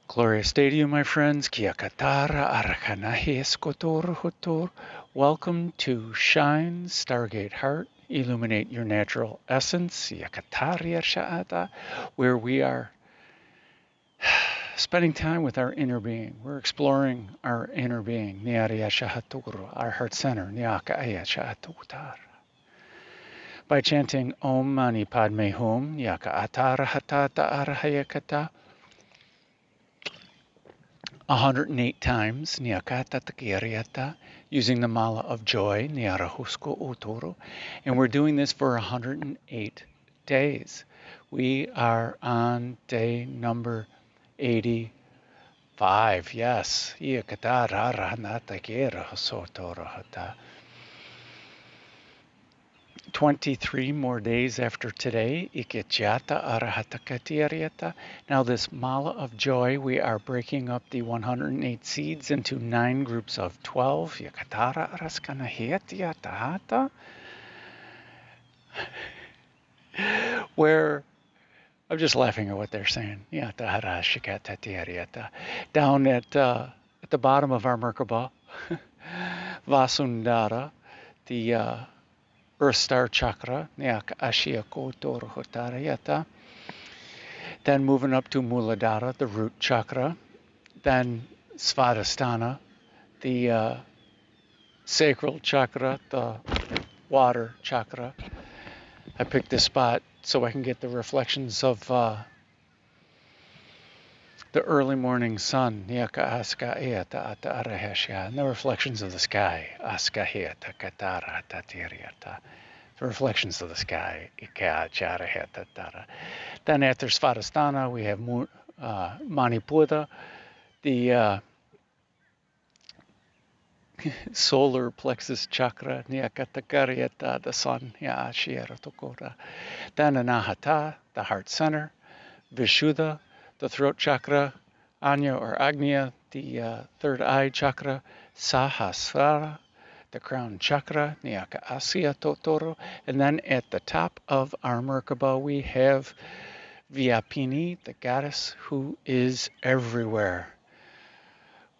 Glorious day to you, my friends. Kia katara arakanahi eskotor hotor. Welcome to Shine, Stargate Heart. Illuminate your natural essence, Yakataria Sha'ata, where we are spending time with our inner being. We're exploring our inner being, Niariya Shahaturu, our heart center, Nyaka Aya Sha'atutar. By chanting Om Mani Padme Hum, Yaka Atara Hatata Arahayakata, 108 times, Nyakata Takiriata, using the mala of joy, Nyarahusko Utoro, and we're doing this for 108 days. We are on day number 85. Yes. 23 more days after today. Now, this mala of joy, we are breaking up the 108 seeds into 9 groups of 12. Where I'm just laughing at what they're saying. Down at the bottom of our Merkaba, Vasundhara, the Earth Star Chakra, then moving up to Muladhara, the Root Chakra, then Svadhisthana, the Sacral Chakra, the Water Chakra. I picked this spot so I can get the reflections of the early morning sun, and the reflections of the sky, the reflections of the sky. Then after Svadhisthana, we have Manipura, the solar plexus chakra, the sun, then Anahata, the heart center, Vishuddha, the throat chakra, Anya or Agnya, the third eye chakra, Sahasrara, the crown chakra, Nyaka Asya Totoro, and then at the top of our Merkaba we have Vyapini, the goddess who is everywhere.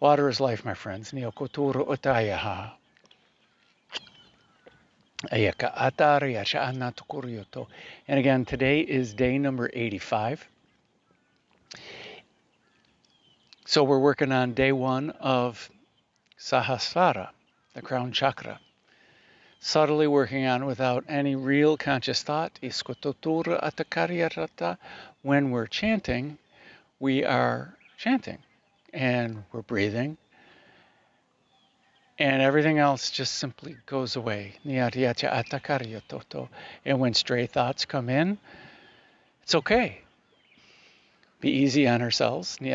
Water is life, my friends. Nyokoturu Utayaha. Ayaka Atari Ashana Tukuryoto. And again, today is day number 85. So we're working on day 1 of Sahasrara, the crown chakra. Subtly working on without any real conscious thought. When we're chanting, we are chanting and we're breathing, and everything else just simply goes away. And when stray thoughts come in, it's okay. Be easy on ourselves. And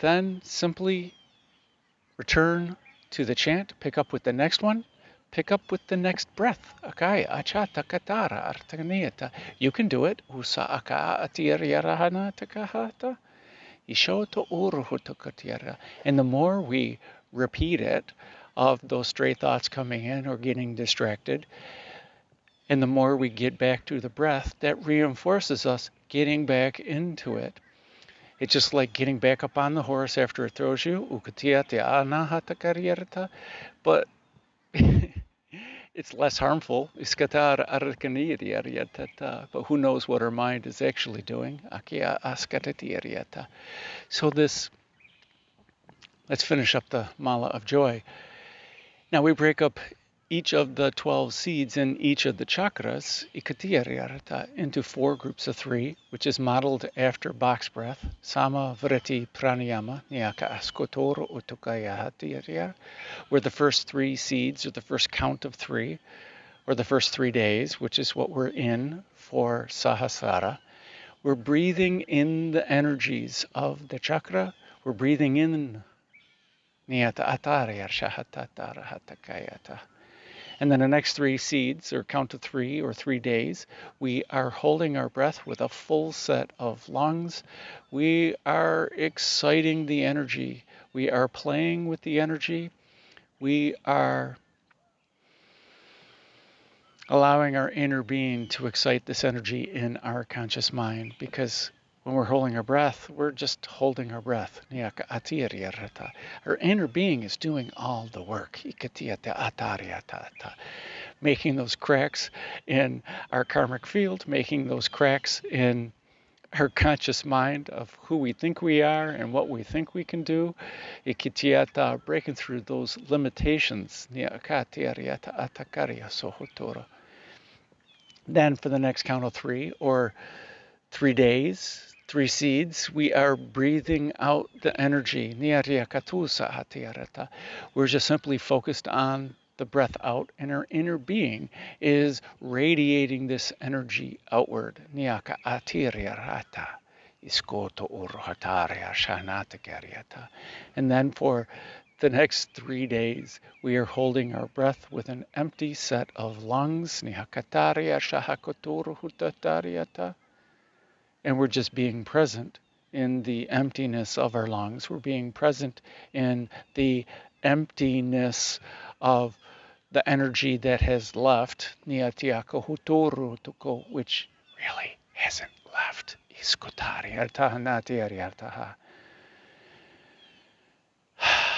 then simply return to the chant, pick up with the next one, pick up with the next breath. You can do it. And the more we repeat it, of those stray thoughts coming in or getting distracted, and the more we get back to the breath, that reinforces us getting back into it. It's just like getting back up on the horse after it throws you. But it's less harmful. But who knows what our mind is actually doing. So let's finish up the mala of joy. Now we break up each of the 12 seeds in each of the chakras, into 4 groups of 3, which is modeled after box breath, Sama Vritti Pranayama, where the first 3 seeds, or the first count of 3, or the first 3 days, which is what we're in for Sahasrara. We're breathing in the energies of the chakra. We're breathing in and then the next 3 seeds, or count of 3 or 3 days, we are holding our breath with a full set of lungs. We are exciting the energy. We are playing with the energy. We are allowing our inner being to excite this energy in our conscious mind, because when we're holding our breath, we're just holding our breath. Our inner being is doing all the work. Making those cracks in our karmic field, making those cracks in our conscious mind of who we think we are and what we think we can do. Breaking through those limitations. Then for the next count of 3, or 3 days, 3 seeds, we are breathing out the energy. We're just simply focused on the breath out, and our inner being is radiating this energy outward. And then for the next 3 days, we are holding our breath with an empty set of lungs. And we're just being present in the emptiness of our lungs. We're being present in the emptiness of the energy that has left, which really hasn't left.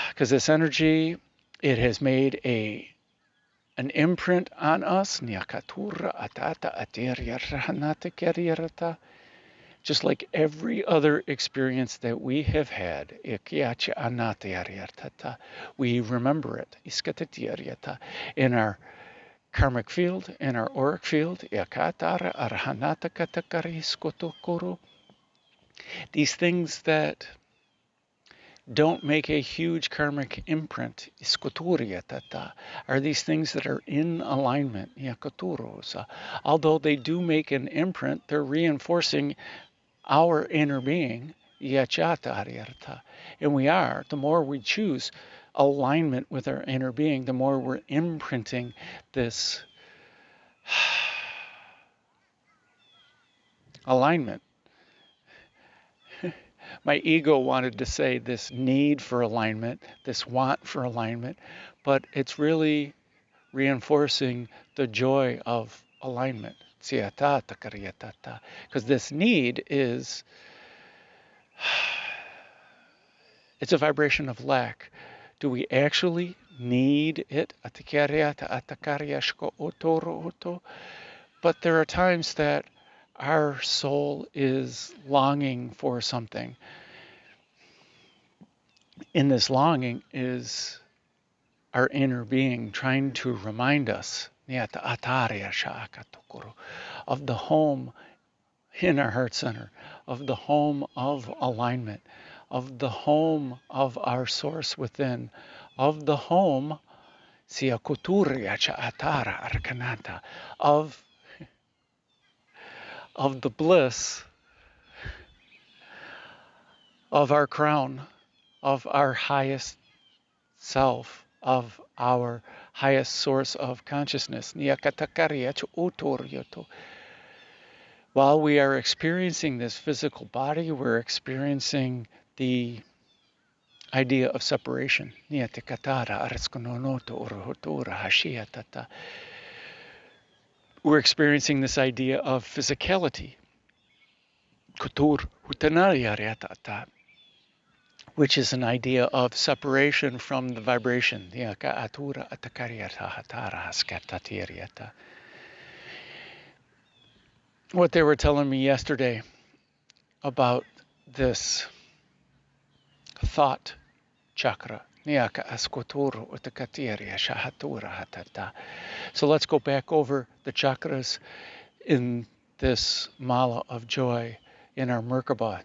Because this energy, it has made an imprint on us. Just like every other experience that we have had, we remember it in our karmic field, in our auric field. These things that don't make a huge karmic imprint are these things that are in alignment. Although they do make an imprint, they're reinforcing our inner being, and we are, the more we choose alignment with our inner being, the more we're imprinting this alignment. My ego wanted to say this need for alignment, this want for alignment, but it's really reinforcing the joy of alignment. Because this need is, it's a vibration of lack. Do we actually need it? But there are times that our soul is longing for something. In this longing is our inner being trying to remind us of the home in our heart center, of the home of alignment, of the home of our source within, of the home of the bliss of our crown, of our highest self, of our highest source of consciousness. While we are experiencing this physical body, we're experiencing the idea of separation. We're experiencing this idea of physicality, which is an idea of separation from the vibration. What they were telling me yesterday about this thought chakra. So let's go back over the chakras in this mala of joy in our Merkaba.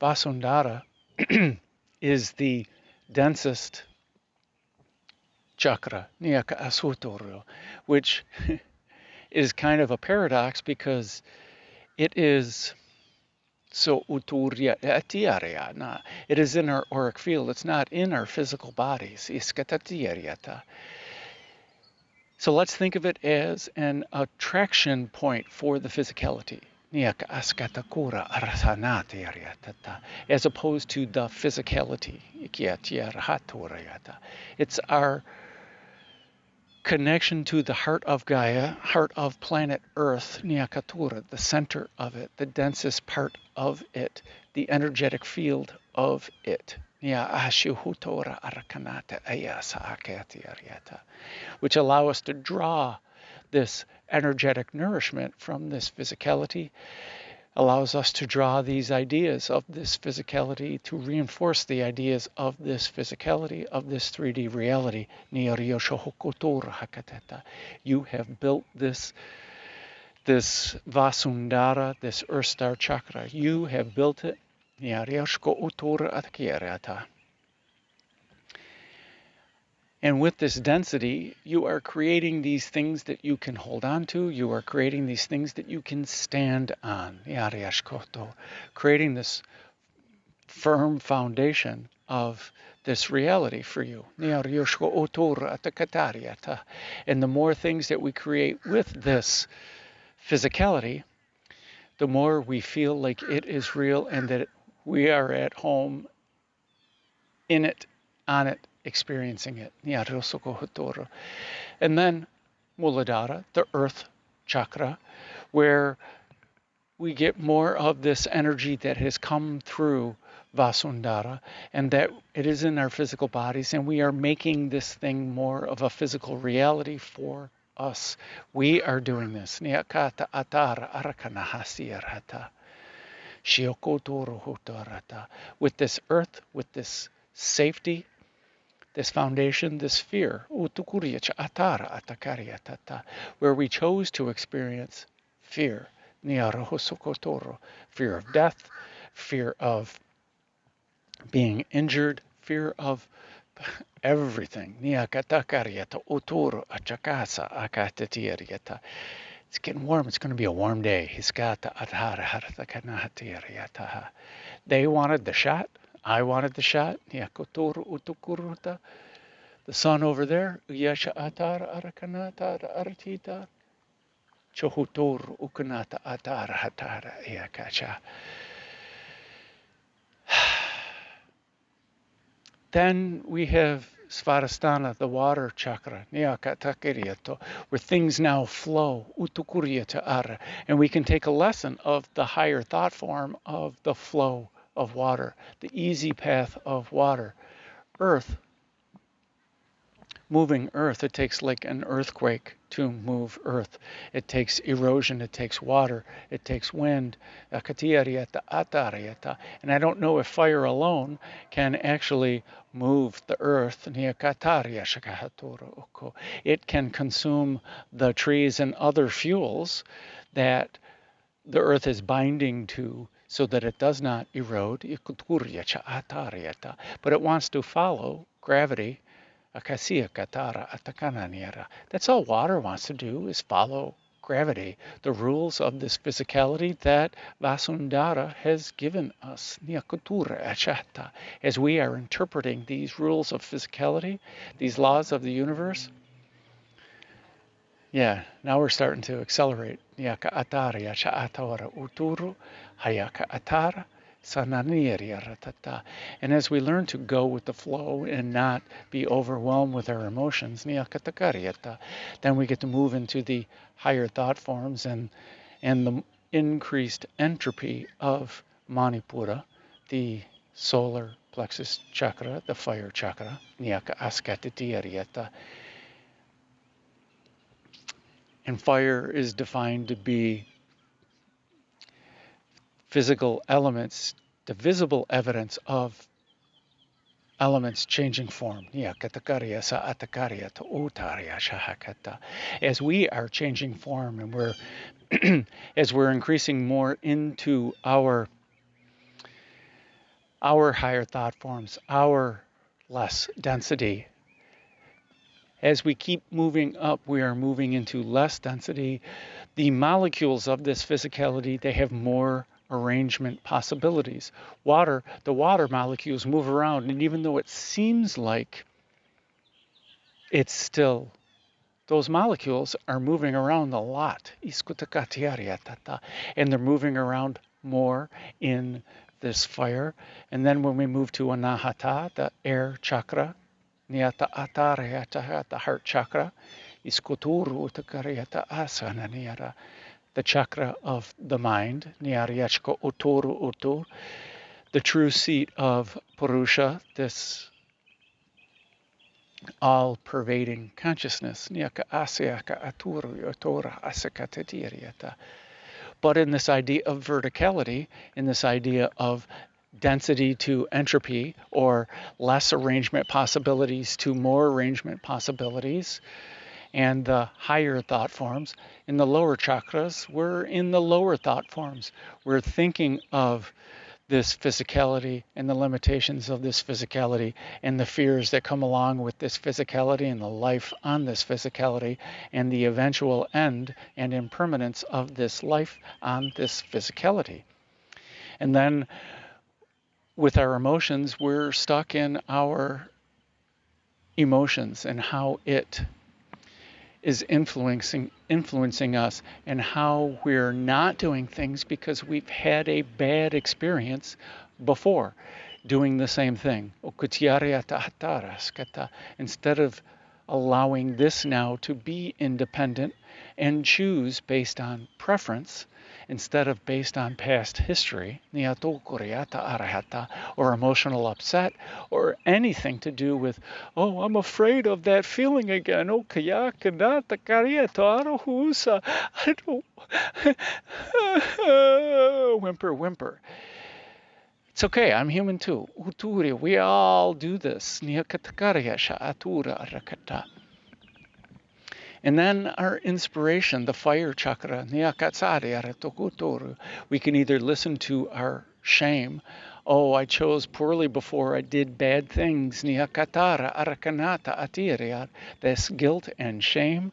Vasundhara is the densest chakra, which is kind of a paradox because it is so it is in our auric field. It's not in our physical bodies. So let's think of it as an attraction point for the physicality, as opposed to the physicality. It's our connection to the heart of Gaia, heart of planet Earth, Nyakatura, the center of it, the densest part of it, the energetic field of it, which allow us to draw this energetic nourishment from this physicality, allows us to draw these ideas of this physicality, to reinforce the ideas of this physicality, of this 3D reality. You have built this Vasundhara, this Earth Star Chakra. You have built it. And with this density, you are creating these things that you can hold on to. You are creating these things that you can stand on. Creating this firm foundation of this reality for you. And the more things that we create with this physicality, the more we feel like it is real and that we are at home in it, on it, experiencing it. And then Muladhara, the earth chakra, where we get more of this energy that has come through Vasundhara, and that it is in our physical bodies, and we are making this thing more of a physical reality for us. We are doing this. With this earth, with this safety, this foundation, this fear, where we chose to experience fear, fear of death, fear of being injured, fear of everything. It's getting warm. It's going to be a warm day. They wanted the shot. I wanted the shot. The sun over there. Then we have Svadhisthana, the water chakra, where things now flow, and we can take a lesson of the higher thought form of the flow of water, the easy path of water. Earth, moving earth, it takes like an earthquake to move earth. It takes erosion, it takes water, it takes wind. And I don't know if fire alone can actually move the earth. It can consume the trees and other fuels that the earth is binding to so that it does not erode. But it wants to follow gravity. That's all water wants to do, is follow gravity, the rules of this physicality that Vasundhara has given us. As we are interpreting these rules of physicality, these laws of the universe, now we're starting to accelerate. And as we learn to go with the flow and not be overwhelmed with our emotions, then we get to move into the higher thought forms and the increased entropy of Manipura, the solar plexus chakra, the fire chakra, and fire is defined to be physical elements, the visible evidence of elements changing form. As we are changing form and we're as we're increasing more into our higher thought forms, our less density. As we keep moving up, we are moving into less density. The molecules of this physicality, they have more arrangement possibilities. The water molecules move around, and even though it seems like it's still, those molecules are moving around a lot. And they're moving around more in this fire. And then when we move to Anahata, the air chakra, the heart chakra, iskoturu utakariata asana niara, the chakra of the mind, niariachko otoru otor, the true seat of Purusha, this all-pervading consciousness, niaka asyaka aturu otora asakatatiariata. But in this idea of verticality, in this idea of density to entropy, or less arrangement possibilities to more arrangement possibilities, and the higher thought forms, in the lower chakras, we're in the lower thought forms. We're thinking of this physicality and the limitations of this physicality and the fears that come along with this physicality and the life on this physicality and the eventual end and impermanence of this life on this physicality. And then with our emotions, we're stuck in our emotions and how it is influencing us, and how we're not doing things because we've had a bad experience before doing the same thing. Instead of allowing this now to be independent and choose based on preference instead of based on past history, or emotional upset, or anything to do with, oh, I'm afraid of that feeling again. Oh, I don't whimper. It's okay, I'm human too. We all do this. And then our inspiration, the fire chakra, we can either listen to our shame. Oh, I chose poorly before, I did bad things. This guilt and shame.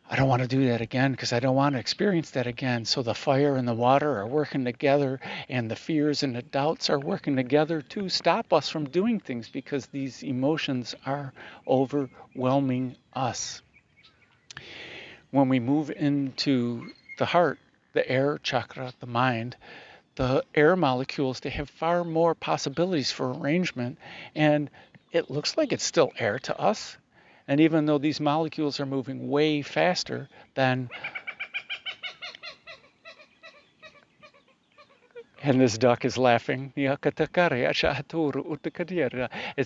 I don't want to do that again because I don't want to experience that again. So the fire and the water are working together, and the fears and the doubts are working together to stop us from doing things because these emotions are overwhelming us. When we move into the heart, the air chakra, the mind, the air molecules, they have far more possibilities for arrangement, and it looks like it's still air to us. And even though these molecules are moving way faster than, and this duck is laughing, as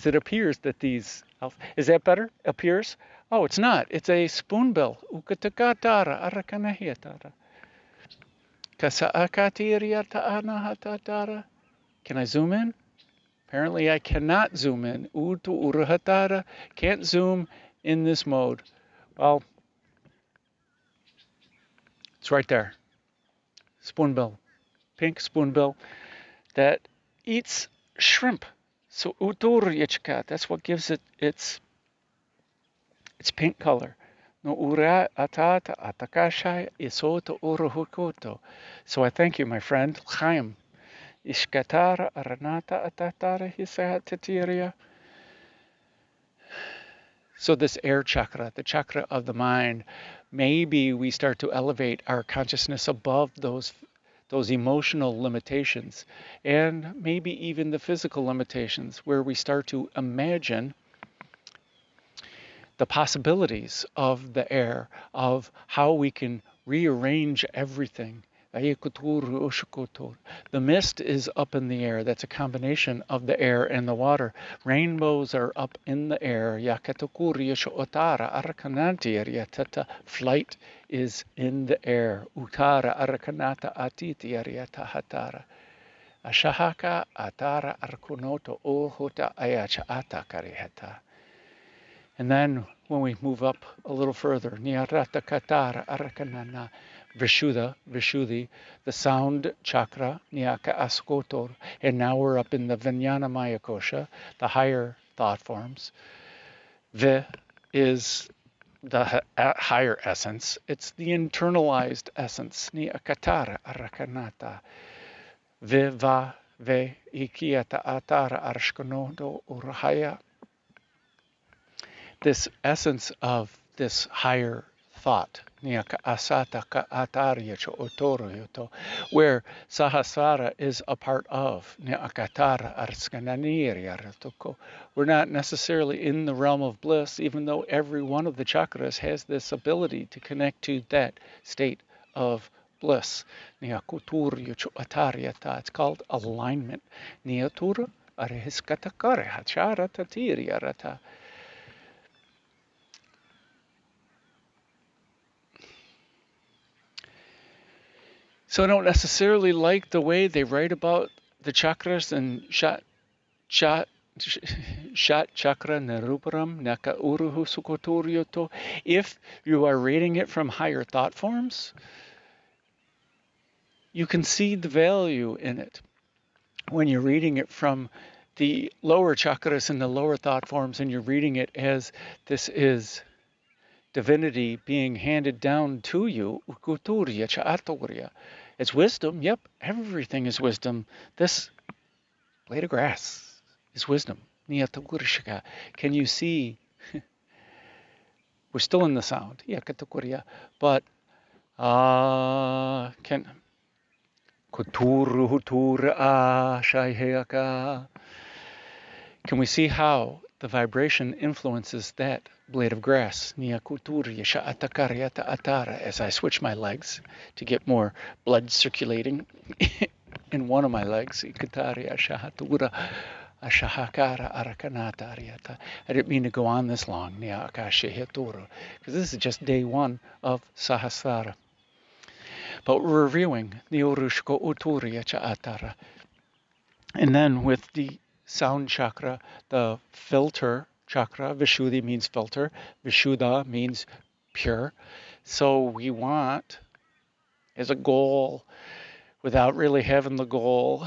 it appears that these, is that better? Appears? Oh, it's not. It's a spoonbill. Can I zoom in? Apparently I cannot zoom in. Can't zoom in this mode. Well, it's right there. Spoonbill. Pink spoonbill that eats shrimp. So that's what gives it its pink color. No ura atata atakashai isota uruhukoto. So I thank you, my friend. Chaim. Ishkatara aranata atatara hisatatiria. So this air chakra, the chakra of the mind, maybe we start to elevate our consciousness above those emotional limitations, and maybe even the physical limitations, where we start to imagine the possibilities of the air, of how we can rearrange everything. The mist is up in the air. That's a combination of the air and the water. Rainbows are up in the air. Flight is in the air. Ashahaka atara arkunoto ohota ayacha atakarihata. And then when we move up a little further, Niyarata Katara Arakanana Vishuddhi, the sound chakra, Niyaka Askotor, and now we're up in the Vijnana Maya Kosha, the higher thought forms. Vi is the higher essence. It's the internalized essence. Niyakatara Arakanata. Viva Ve Ikiata Atara Arshkonodo Urahaya. This essence of this higher thought, where Sahasrara is a part of. We're not necessarily in the realm of bliss, even though every one of the chakras has this ability to connect to that state of bliss. It's called alignment. So I don't necessarily like the way they write about the chakras and Shat Chakra Naruparam Naka Uruhu Sukoturyoto. If you are reading it from higher thought forms, you can see the value in it. When you're reading it from the lower chakras and the lower thought forms, and you're reading it as this is divinity being handed down to you, it's wisdom. Yep, everything is wisdom. This blade of grass is wisdom. Can you see? We're still in the sound. But can we see how the vibration influences that blade of grass? As I switch my legs to get more blood circulating in one of my legs. I didn't mean to go on this long, because this is just day one of Sahasrara. But we're reviewing and then with the sound chakra, the filter chakra, Vishuddhi means filter, Vishuddha means pure. So we want, as a goal, without really having the goal,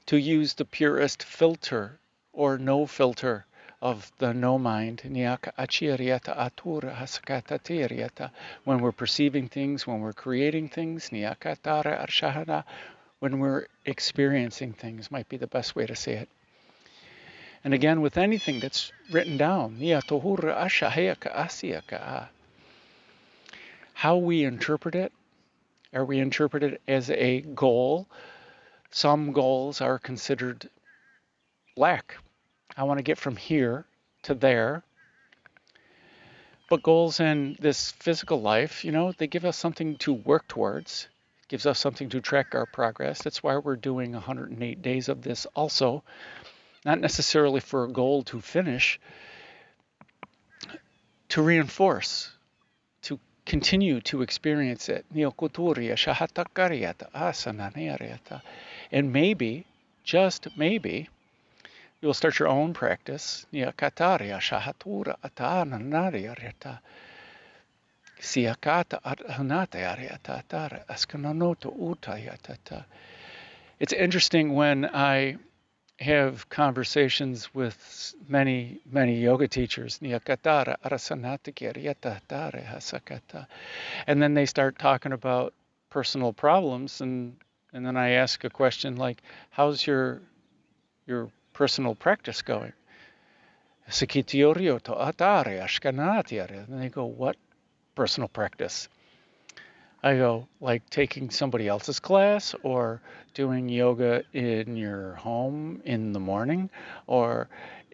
to use the purest filter or no filter of the no mind, when we're perceiving things, when we're creating things, when we're experiencing things, might be the best way to say it. And again, with anything that's written down, how we interpret it, are we interpreted as a goal? Some goals are considered lack. I want to get from here to there. But goals in this physical life, they give us something to work towards, gives us something to track our progress. That's why we're doing 108 days of this also, not necessarily for a goal to finish, to reinforce, to continue to experience it. And maybe, just maybe, you'll start your own practice. It's interesting when I have conversations with many yoga teachers, and then they start talking about personal problems, and then I ask a question like, how's your personal practice going? And they go, what personal practice? I go, like taking somebody else's class, or doing yoga in your home in the morning, or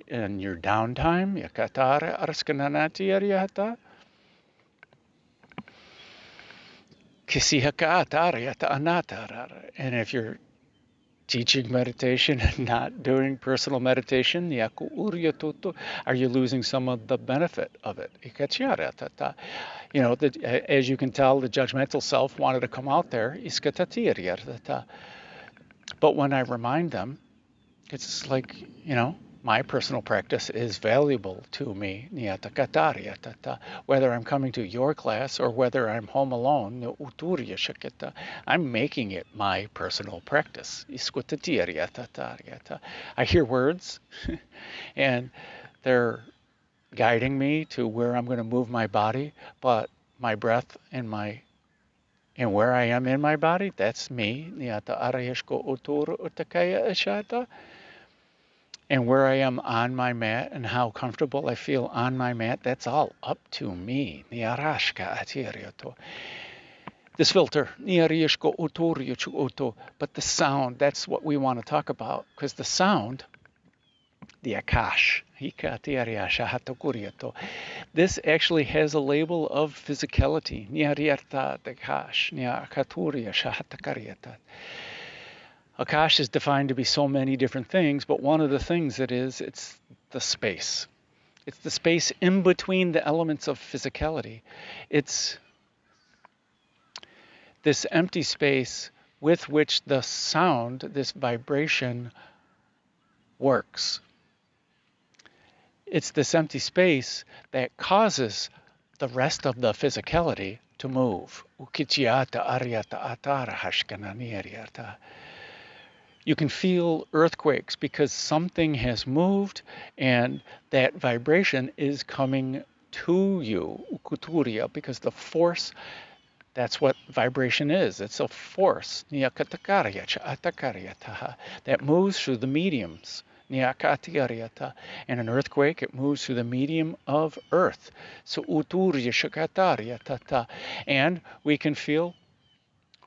in your downtime. And if you're teaching meditation and not doing personal meditation, are you losing some of the benefit of it? As you can tell, the judgmental self wanted to come out there. But when I remind them, it's like, my personal practice is valuable to me, whether I'm coming to your class or whether I'm home alone, I'm making it my personal practice. I hear words, and they're guiding me to where I'm going to move my body, but my breath and where I am in my body, that's me. And where I am on my mat and how comfortable I feel on my mat, that's all up to me. This filter, but the sound, that's what we want to talk about, because the sound, the akash, this actually has a label of physicality. Akash is defined to be so many different things, but one of the things it's the space. It's the space in between the elements of physicality. It's this empty space with which the sound, this vibration, works. It's this empty space that causes the rest of the physicality to move. You can feel earthquakes because something has moved and that vibration is coming to you, because the force, that's what vibration is. It's a force that moves through the mediums. And an earthquake, it moves through the medium of earth. And we can feel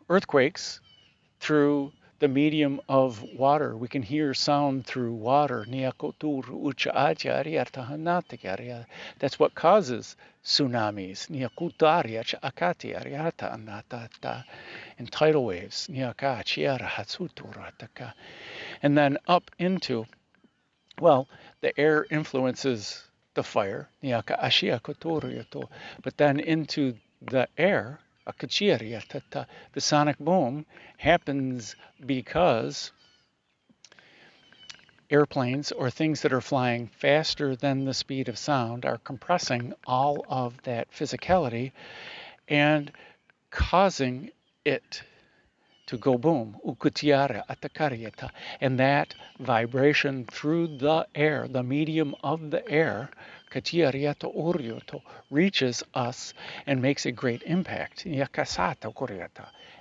earthquakes through the medium of water. We can hear sound through water. That's what causes tsunamis. And tidal waves. And then up into, well, the air influences the fire. But then into the air, the sonic boom happens because airplanes or things that are flying faster than the speed of sound are compressing all of that physicality and causing it to go boom. And that vibration through the air, the medium of the air, reaches us and makes a great impact.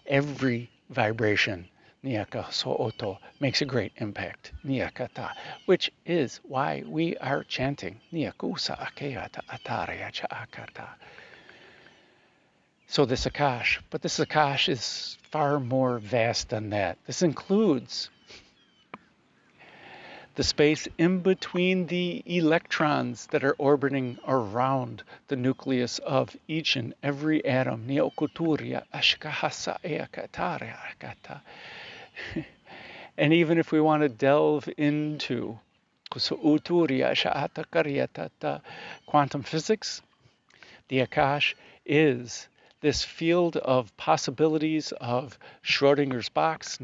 Every vibration makes a great impact, which is why we are chanting. So this Akash, but this Akash is far more vast than that. This includes the space in between the electrons that are orbiting around the nucleus of each and every atom. And even if we want to delve into quantum physics, the Akash is this field of possibilities of Schrodinger's box,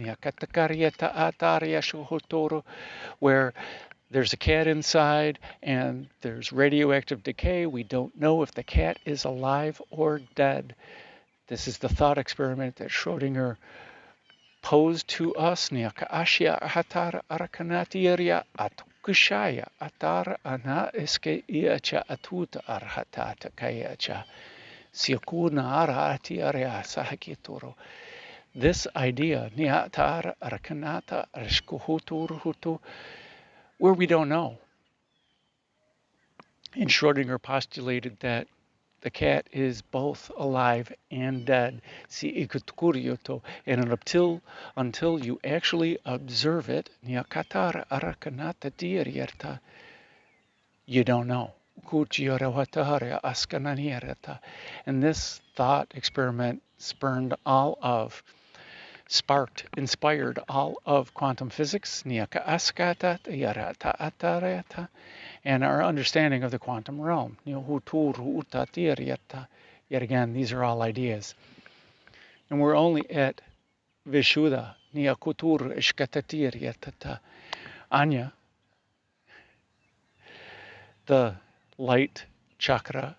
where there's a cat inside and there's radioactive decay. We don't know if the cat is alive or dead. This is the thought experiment that Schrodinger posed to us. This idea, where we don't know. And Schrodinger postulated that the cat is both alive and dead. And until you actually observe it, you don't know. And this thought experiment inspired all of quantum physics, and our understanding of the quantum realm. Yet again, these are all ideas. And we're only at Vishuddha, Ajna, the light chakra,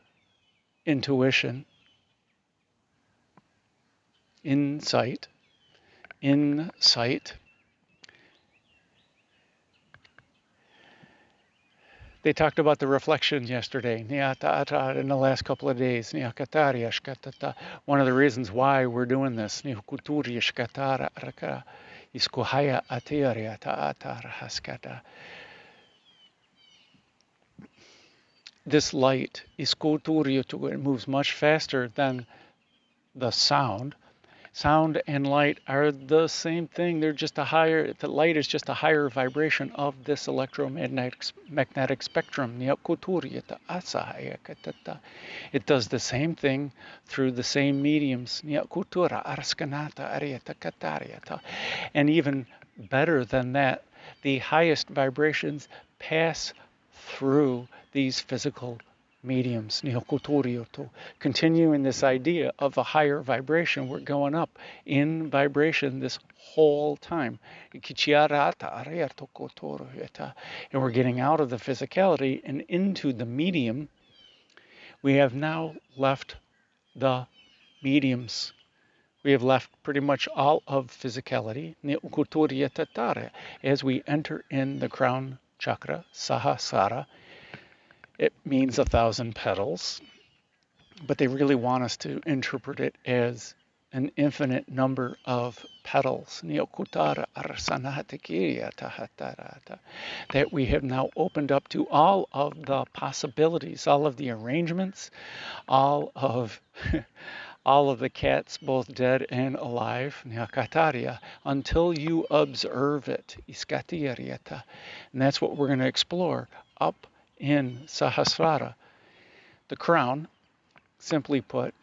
intuition, insight. They talked about the reflection yesterday, in the last couple of days. One of the reasons why we're doing this, this light, it moves much faster than the sound. Sound and light are the same thing. They're just the light is just a higher vibration of this electromagnetic spectrum. It does the same thing through the same mediums. And even better than that, the highest vibrations pass through these physical mediums, continuing this idea of a higher vibration. We're going up in vibration this whole time. And we're getting out of the physicality and into the medium. We have now left the mediums. We have left pretty much all of physicality. As we enter in the crown chakra, Sahasrara, it means 1,000 petals, but they really want us to interpret it as an infinite number of petals. That we have now opened up to all of the possibilities, all of the arrangements, all of all of the cats, both dead and alive, until you observe it. And that's what we're going to explore up in Sahasrara. The crown, simply put,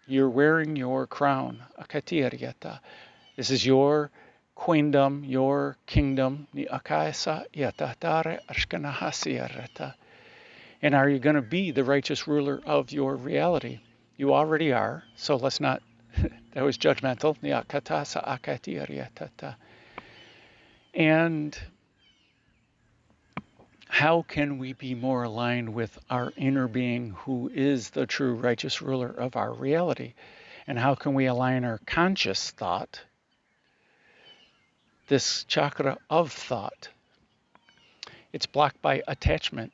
you're wearing your crown, This is your queendom, your kingdom. And are you going to be the righteous ruler of your reality? You already are, so let's not, that was judgmental. And how can we be more aligned with our inner being, who is the true righteous ruler of our reality? And how can we align our conscious thought, this chakra of thought? It's blocked by attachment.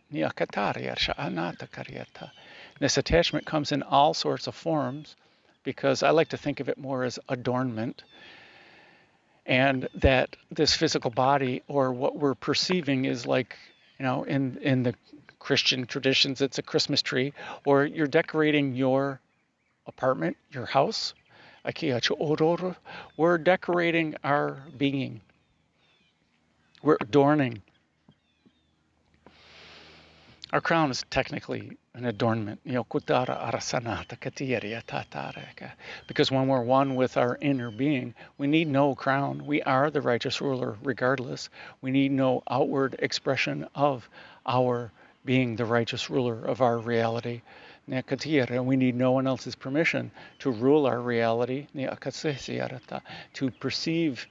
This attachment comes in all sorts of forms, because I like to think of it more as adornment. And that this physical body, or what we're perceiving, is like, in the Christian traditions, it's a Christmas tree, or you're decorating your apartment, your house. We're decorating our being. We're adorning. Our crown is technically an adornment, because when we're one with our inner being, we need no crown. We are the righteous ruler regardless. We need no outward expression of our being the righteous ruler of our reality. And we need no one else's permission to rule our reality, to perceive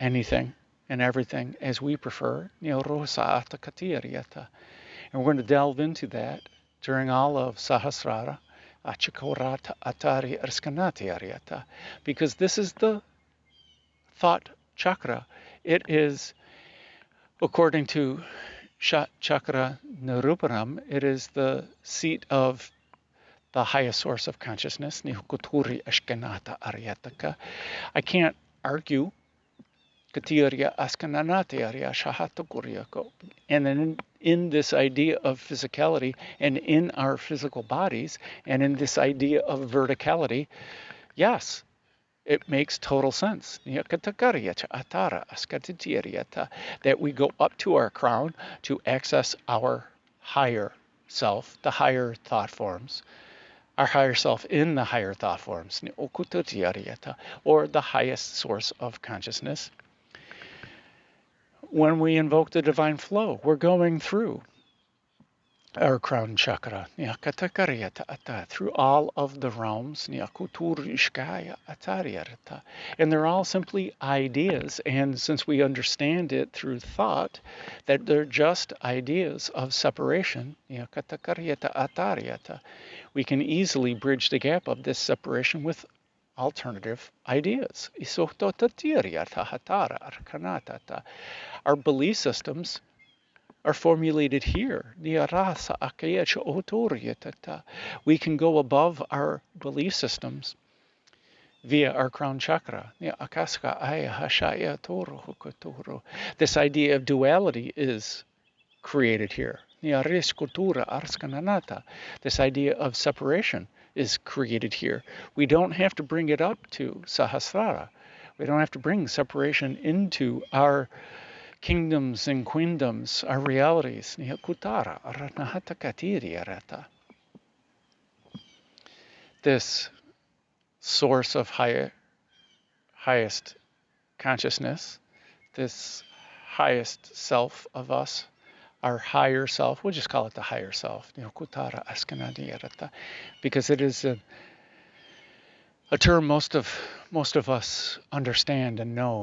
anything and everything as we prefer. And we're going to delve into that during all of Sahasrara, because this is the thought chakra. It is, according to Chakra Nirupanam, it is the seat of the highest source of consciousness. I can't argue. And then in this idea of physicality, and in our physical bodies, and in this idea of verticality, yes, it makes total sense that we go up to our crown to access our higher self, the higher thought forms, our higher self in the higher thought forms, or the highest source of consciousness. When we invoke the divine flow, we're going through our crown chakra, through all of the realms, and they're all simply ideas. And since we understand it through thought, that they're just ideas of separation, we can easily bridge the gap of this separation with alternative ideas. Our belief systems are formulated here. We can go above our belief systems via our crown chakra. This idea of duality is created here. This idea of separation is created here. We don't have to bring it up to Sahasrara. We don't have to bring separation into our kingdoms and queendoms, our realities. This source of highest consciousness, this highest self of us, our higher self, we'll just call it the higher self, because it is a term most of us understand and know.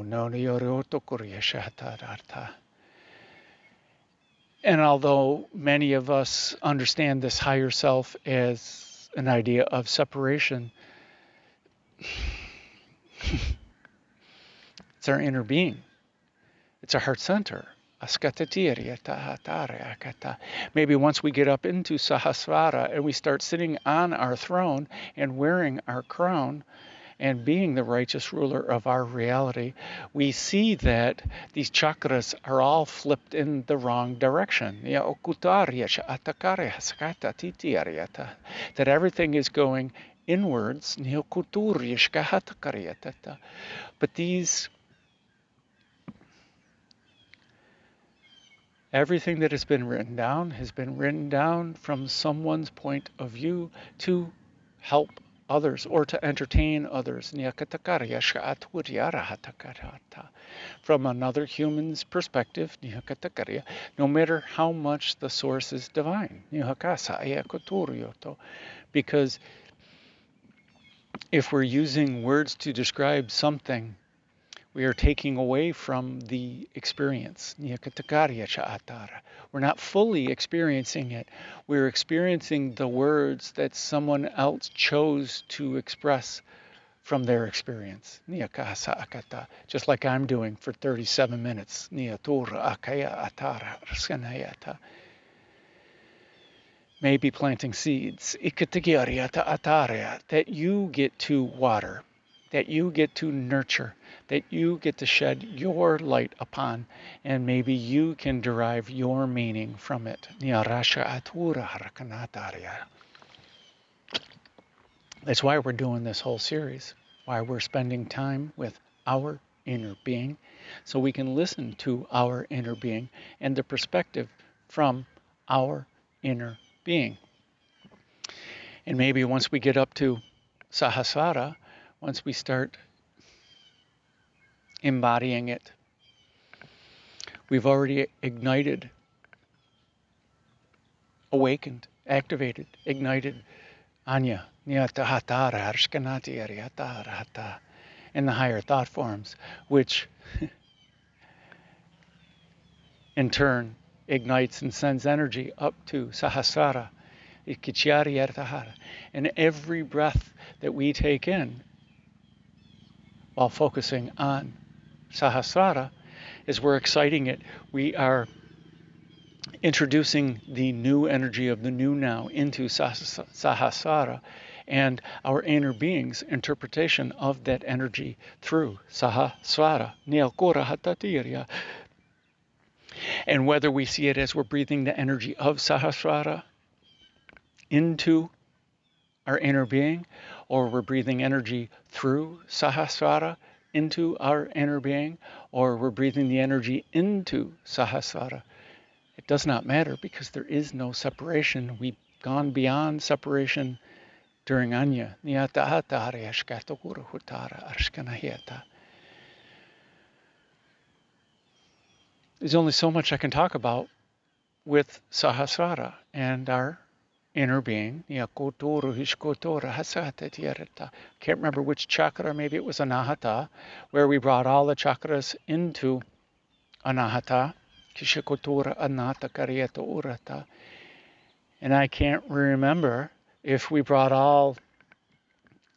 And although many of us understand this higher self as an idea of separation, it's our inner being. It's our heart center. Maybe once we get up into Sahasrara and we start sitting on our throne and wearing our crown and being the righteous ruler of our reality, we see that these chakras are all flipped in the wrong direction. That everything is going inwards. But everything that has been written down from someone's point of view to help others or to entertain others. From another human's perspective, no matter how much the source is divine. Because if we're using words to describe something, we are taking away from the experience. We're not fully experiencing it. We're experiencing the words that someone else chose to express from their experience. Just like I'm doing for 37 minutes. Maybe planting seeds. That you get to water, that you get to nurture, that you get to shed your light upon, and maybe you can derive your meaning from it. That's why we're doing this whole series, why we're spending time with our inner being, so we can listen to our inner being and the perspective from our inner being. And maybe once we get up to Sahasrara, once we start embodying it, we've already ignited, awakened, activated, ignited Ajna, in the higher thought forms, which in turn ignites and sends energy up to Sahasrara. And every breath that we take in while focusing on Sahasrara, as we're exciting it, we are introducing the new energy of the new now into Sahasrara, and our inner being's interpretation of that energy through Sahasrara. And whether we see it as we're breathing the energy of Sahasrara into our inner being, or we're breathing energy through Sahasrara into our inner being, or we're breathing the energy into Sahasrara, it does not matter, because there is no separation. We've gone beyond separation during Ajna. There's only so much I can talk about with Sahasrara and our inner being. Can't remember which chakra, maybe it was Anahata, where we brought all the chakras into Anahata. And I can't remember if we brought all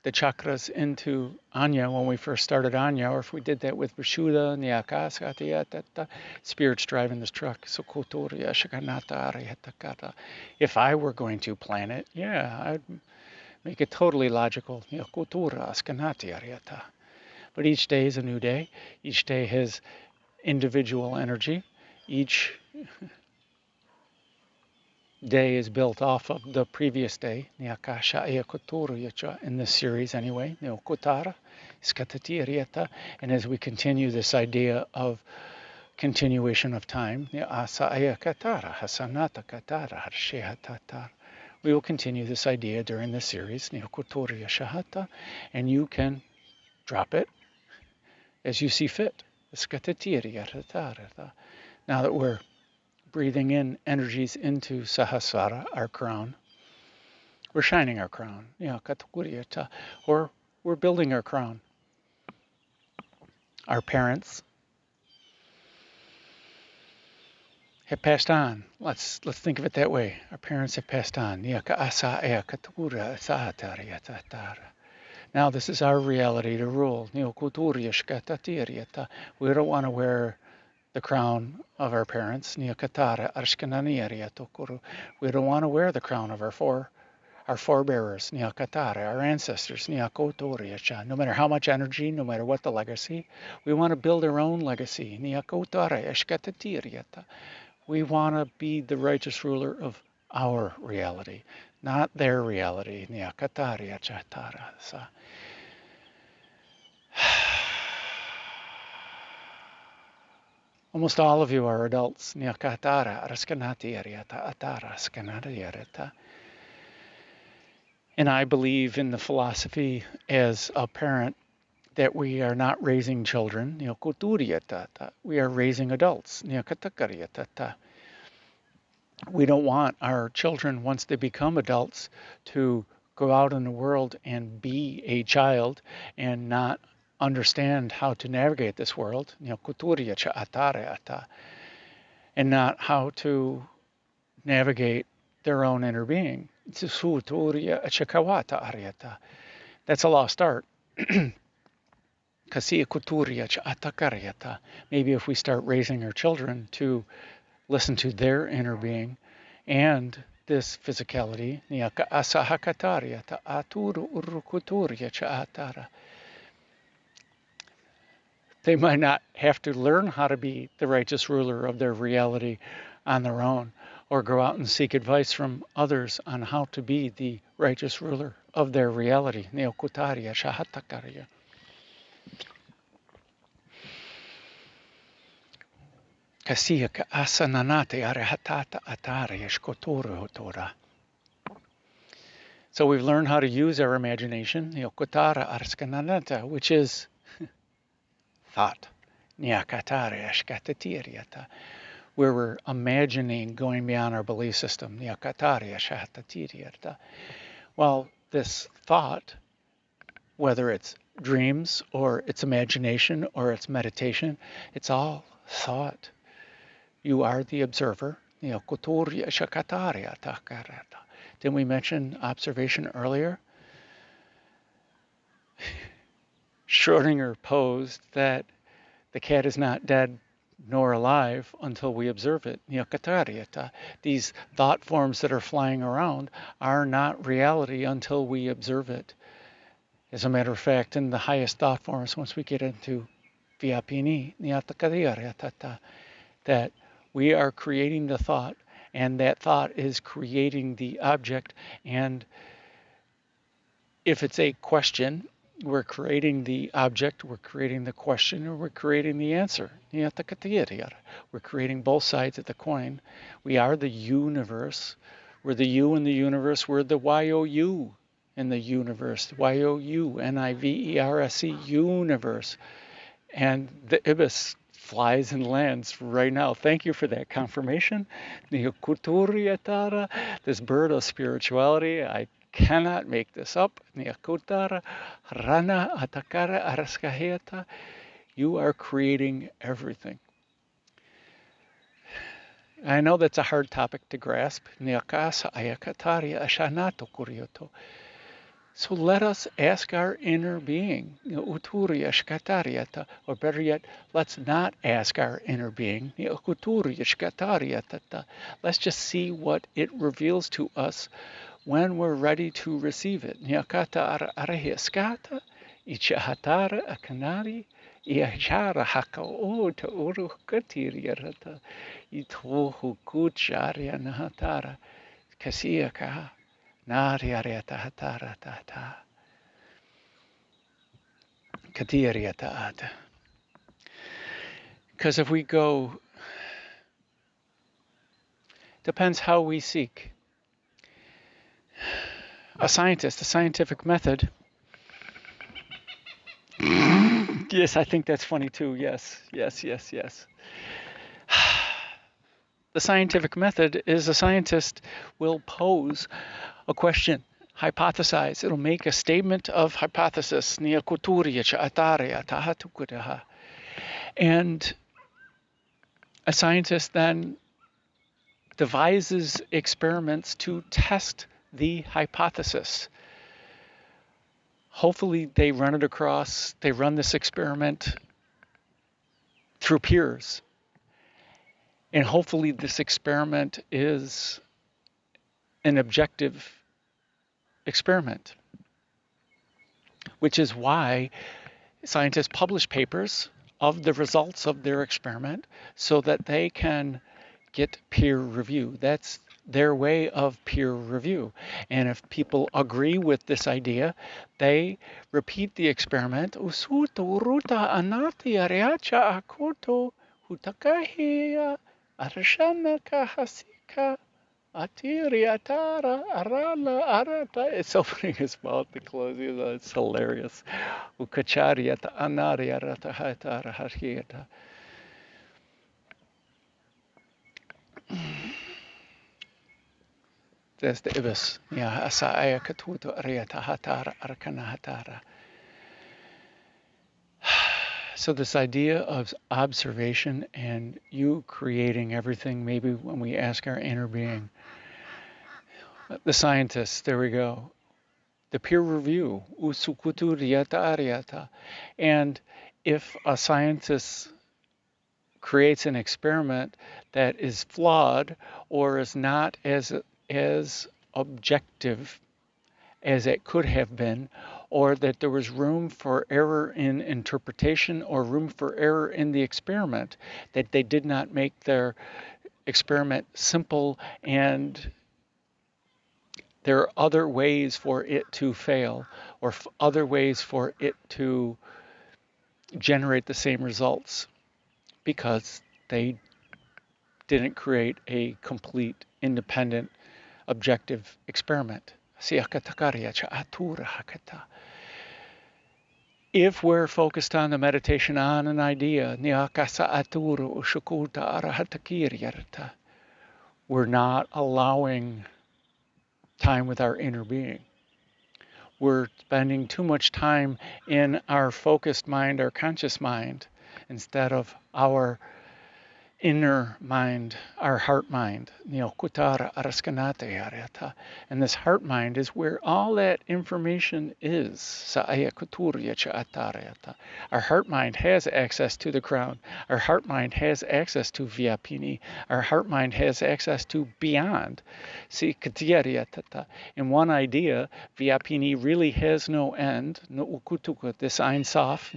the chakras into Ajna when we first started Ajna, or if we did that with Vishuddha and the Akasatiyatata, spirits driving this truck. If I were going to plan it, yeah, I'd make it totally logical. But each day is a new day. Each day has individual energy. Each day is built off of the previous day, in this series anyway, and as we continue this idea of continuation of time, we will continue this idea during this series, and you can drop it as you see fit. Now that we're breathing in energies into Sahasrara, our crown, we're shining our crown, or we're building our crown. Our parents have passed on. Let's think of it that way. Our parents have passed on. Now this is our reality to rule. We don't want to wear the crown of our parents. We don't want to wear the crown of our forebearers, our ancestors, no matter how much energy, no matter what the legacy. We want to build our own legacy. We want to be the righteous ruler of our reality, not their reality. Almost all of you are adults. And I believe in the philosophy as a parent that we are not raising children. We are raising adults. We don't want our children, once they become adults, to go out in the world and be a child and not understand how to navigate this world, and not how to navigate their own inner being. That's a lost art. Maybe if we start raising our children to listen to their inner being and this physicality, they might not have to learn how to be the righteous ruler of their reality on their own, or go out and seek advice from others on how to be the righteous ruler of their reality. So we've learned how to use our imagination, which is thought, where we're imagining going beyond our belief system. Well, this thought, whether it's dreams or it's imagination or it's meditation, it's all thought. You are the observer. Didn't we mention observation earlier? Schrodinger posed that the cat is not dead nor alive until we observe it. These thought forms that are flying around are not reality until we observe it. As a matter of fact, in the highest thought forms, once we get into Vyapini, that we are creating the thought, and that thought is creating the object, and if it's a question, we're creating the object, we're creating the question, or we're creating the answer. We're creating both sides of the coin. We are the universe. We're the you in the universe. We're the YOU in the universe. YOUNIVERSE, universe. And the ibis flies and lands right now. Thank you for that confirmation. This bird of spirituality, I cannot make this up. You are creating everything. I know that's a hard topic to grasp. So let us ask our inner being, or better yet, let's not ask our inner being. Let's just see what it reveals to us when we're ready to receive it. Kasiyaka. Nariareta. Katiriata. Because if we go, depends how we seek. A scientist, a scientific method. Yes, I think that's funny too. Yes. The scientific method is a scientist will pose a question, hypothesize. It'll make a statement of hypothesis. And a scientist then devises experiments to test the hypothesis. Hopefully they run this experiment through peers. And hopefully this experiment is an objective experiment, which is why scientists publish papers of the results of their experiment so that they can get peer review. That's their way of peer review. And if people agree with this idea, they repeat the experiment. Usuto ruta anati ariacha akoto hutakahia arashana kahasika atiriatara arala arata. It's opening his mouth and closing it. It's hilarious. Ukachariata anariarata hatara harhiata. There's the ibis. Yeah, asaya katuto ariata hatara arkana hatara. So this idea of observation and you creating everything, maybe when we ask our inner being, the scientists, there we go. The peer review, usukutu riata ariata. And if a scientist creates an experiment that is flawed or is not as objective as it could have been, or that there was room for error in interpretation or room for error in the experiment, that they did not make their experiment simple and there are other ways for it to fail or other ways for it to generate the same results because they didn't create a complete, independent, objective experiment. If we're focused on the meditation on an idea, we're not allowing time with our inner being. We're spending too much time in our focused mind, our conscious mind, instead of our inner mind, our heart mind. And this heart mind is where all that information is. Our heart mind has access to the crown. Our heart mind has access to Vyapini. Our heart mind has access to beyond. See, in one idea, Vyapini really has no end. This Ein Sof.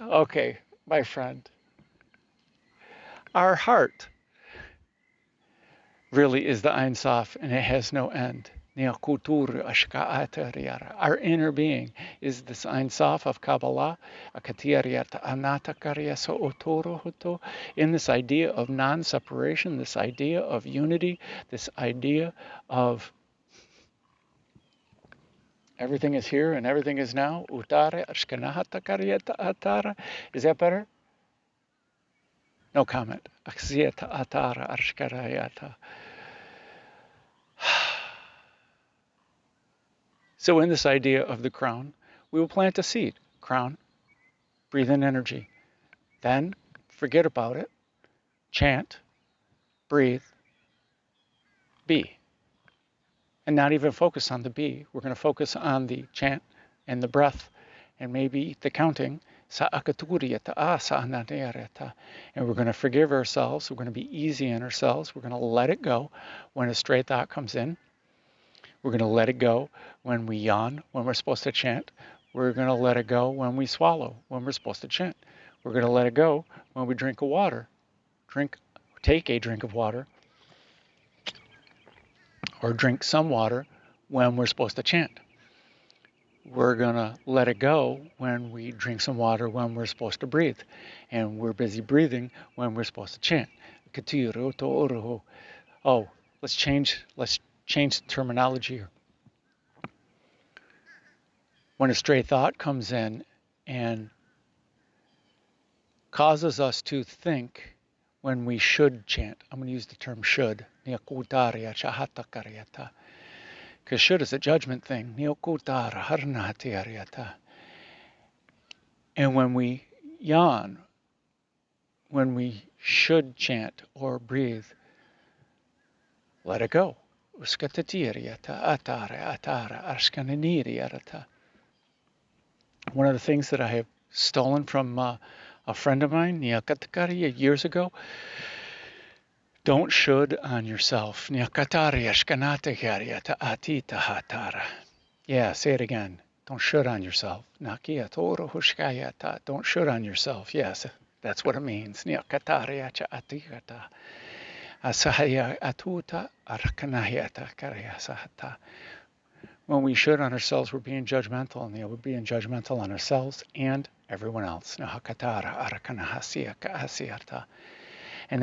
Okay, my friend. Our heart really is the Ein Sof and it has no end. Our inner being is this Ein Sof of Kabbalah, in this idea of non-separation, this idea of unity, this idea of everything is here and everything is now. Is that better? No comment. So in this idea of the crown, we will plant a seed. Crown, breathe in energy. Then forget about it. Chant, breathe, be. And not even focus on the be. We're going to focus on the chant and the breath and maybe the counting. And we're going to forgive ourselves. We're going to be easy on ourselves. We're going to let it go when a stray thought comes in. We're going to let it go when we yawn, when we're supposed to chant, We're going to let it go when we swallow, when we're supposed to chant. We're going to let it go when we drink a water, take a drink of water, or drink some water when we're supposed to chant. We're going to let it go when we drink some water when we're supposed to breathe. And we're busy breathing when we're supposed to chant. Oh, let's change the terminology here. When a stray thought comes in and causes us to think when we should chant, I'm going to use the term should, because should is a judgment thing. And when we yawn, when we should chant or breathe, let it go. One of the things that I have stolen from a friend of mine, years ago, don't should on yourself. Yeah, say it again. Don't should on yourself. Don't should on yourself. Yes, that's what it means. When we should on ourselves, we're being judgmental, and we're being judgmental on ourselves and everyone else. And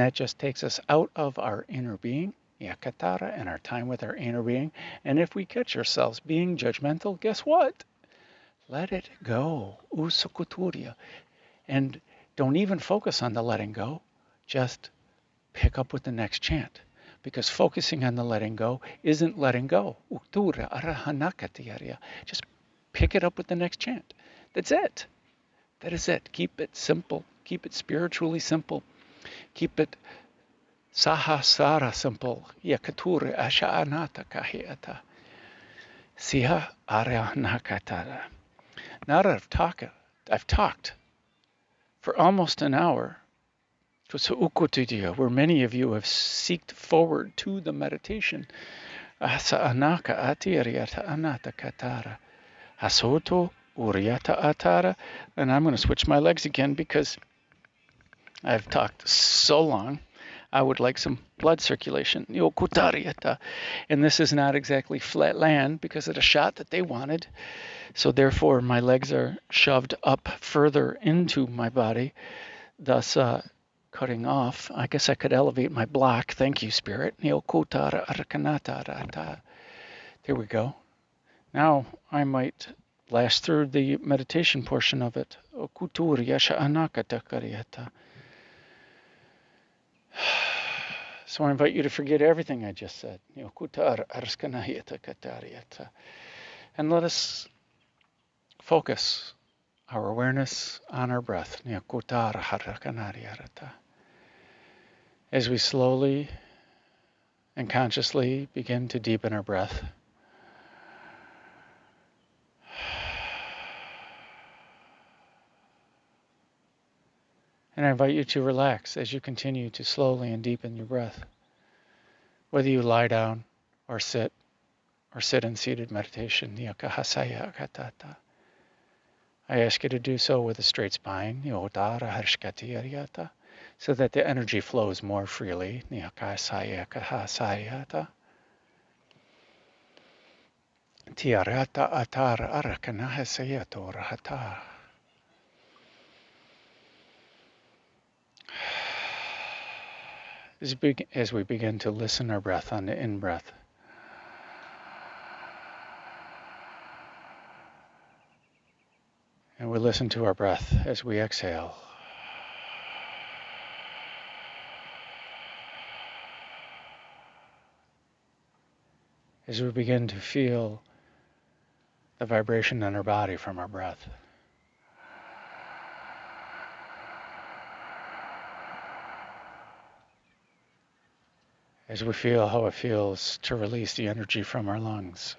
that just takes us out of our inner being, and our time with our inner being. And if we catch ourselves being judgmental, guess what? Let it go. And don't even focus on the letting go. Just pick up with the next chant. Because focusing on the letting go isn't letting go. Just pick it up with the next chant. That's it. That is it. Keep it simple. Keep it spiritually simple. Keep it Sahasrara simple. Yakatura asha anata kahiata. Siha arya nakatara. Now that I've talked for almost an hour, where many of you have seeked forward to the meditation. Asa anaka atiriata anata katara. Asoto uriata atara. And I'm going to switch my legs again because I've talked so long. I would like some blood circulation. And this is not exactly flat land because of the shot that they wanted. So therefore, my legs are shoved up further into my body, thus cutting off. I guess I could elevate my block. Thank you, Spirit. There we go. Now I might last through the meditation portion of it. So I invite you to forget everything I just said. And let us focus our awareness on our breath. As we slowly and consciously begin to deepen our breath. And I invite you to relax as you continue to slowly and deepen your breath. Whether you lie down or sit in seated meditation. I ask you to do so with a straight spine, so that the energy flows more freely. As we begin to listen our breath on the in-breath. And we listen to our breath as we exhale. As we begin to feel the vibration in our body from our breath. As we feel how it feels to release the energy from our lungs.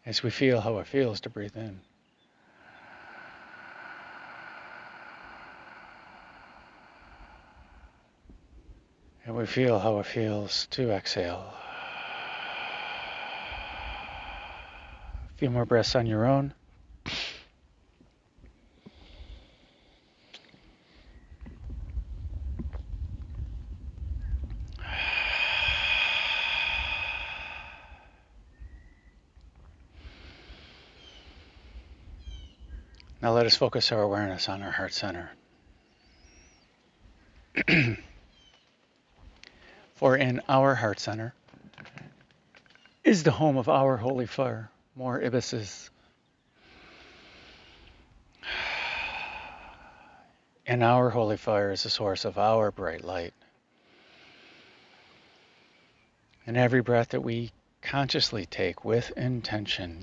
As we feel how it feels to breathe in. And we feel how it feels to exhale. A few more breaths on your own. Now let us focus our awareness on our heart center. For in our heart center is the home of our holy fire. More ibises. And our holy fire is the source of our bright light. And every breath that we consciously take with intention,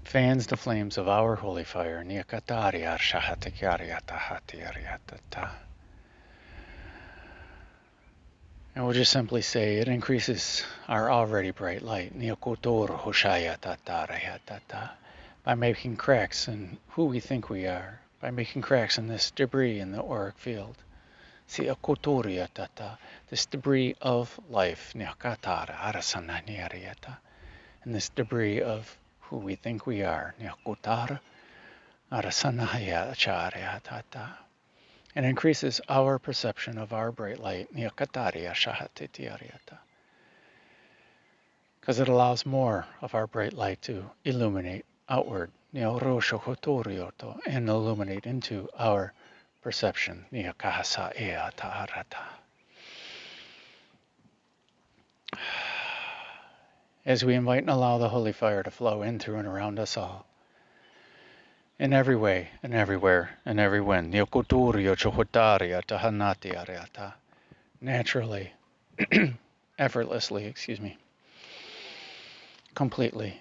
fans the flames of our holy fire. And we'll just simply say it increases our already bright light by making cracks in who we think we are, by making cracks in this debris in the auric field. This debris of life, and this debris of who we think we are, and increases our perception of our bright light, because it allows more of our bright light to illuminate outward, and illuminate into our perception. As we invite and allow the holy fire to flow in, through, and around us all, in every way, and everywhere, and every when, naturally, effortlessly, completely.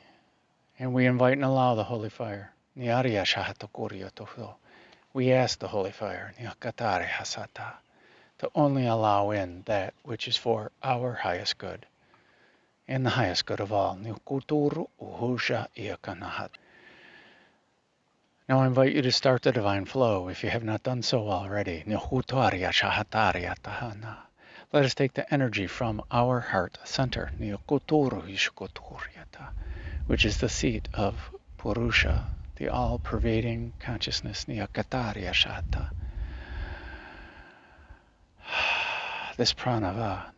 And we invite and allow the holy fire. We ask the holy fire to only allow in that which is for our highest good, and the highest good of all. Now I invite you to start the divine flow if you have not done so already. Let us take the energy from our heart center, which is the seat of Purusha, the all-pervading consciousness, this pranava,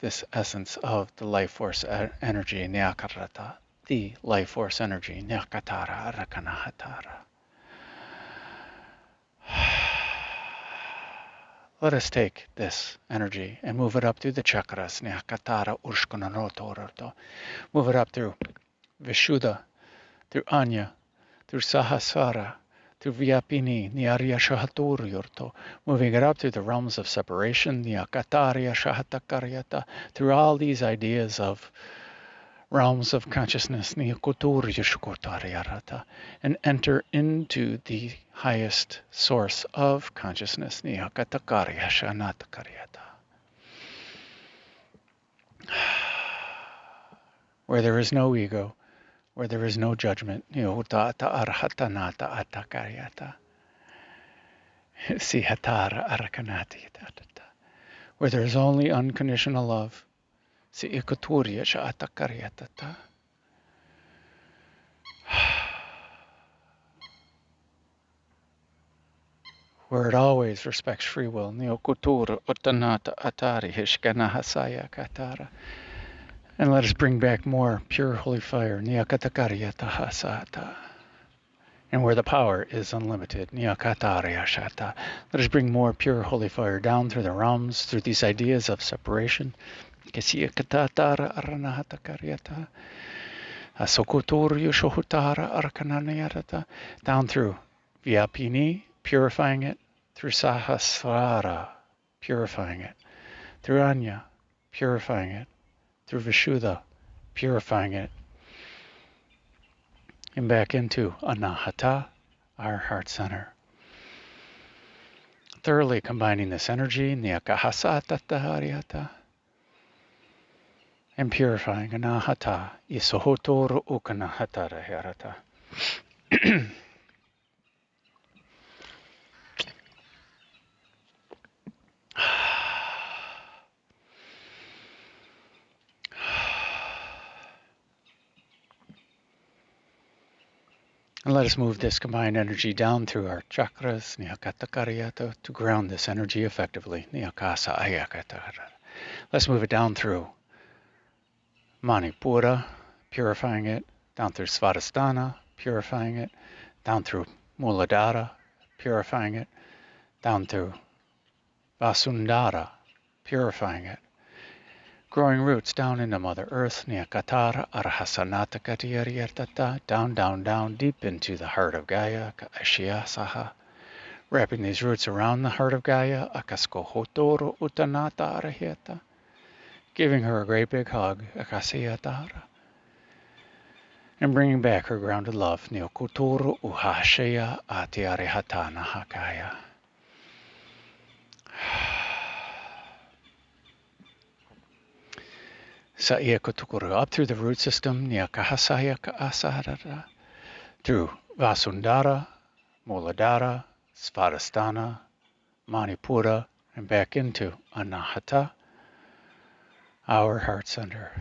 this essence of the life force energy, the life force energy, Let us take this energy and move it up through the chakras, move it up through Vishuddha, through Ajna, through Sahasrara, through Vyapini, moving it up through the realms of separation, through all these ideas of realms of consciousness, and enter into the highest source of consciousness, where there is no ego, where there is no judgment, where there is only unconditional love, where it always respects free will, and let us bring back more pure holy fire, and where the power is unlimited, let us bring more pure holy fire down through the realms, through these ideas of separation, down through Vyapini, purifying it, through Sahasrara, purifying it, through Ajna, purifying it, through Vishuddha, purifying it, and back into Anahata, our heart center. Thoroughly combining this energy, and purifying Anahata, Isohotoro Ukanahatara Herata. let us move this combined energy down through our chakras, to ground this energy effectively. Let's move it down through Manipura, purifying it, down through Svadhisthana, purifying it, down through Muladhara, purifying it, down through Vasundhara, purifying it. Growing roots down into Mother Earth, Nyakatara, Arhasanatakatyariyartata, down, deep into the heart of Gaia, Kaashya Saha. Wrapping these roots around the heart of Gaia, Akasko Hotoro Utanata Araheta. Giving her a great big hug, Akasiyatara. And bringing back her grounded love, Neokuturu Uhashaya Atiarihatana Hakaya. Saiya Kutukuru, up through the root system, Nyakahasaya Kaasarara, through Vasundhara, Muladhara, Svadhisthana, Manipura, and back into Anahata, our heart center.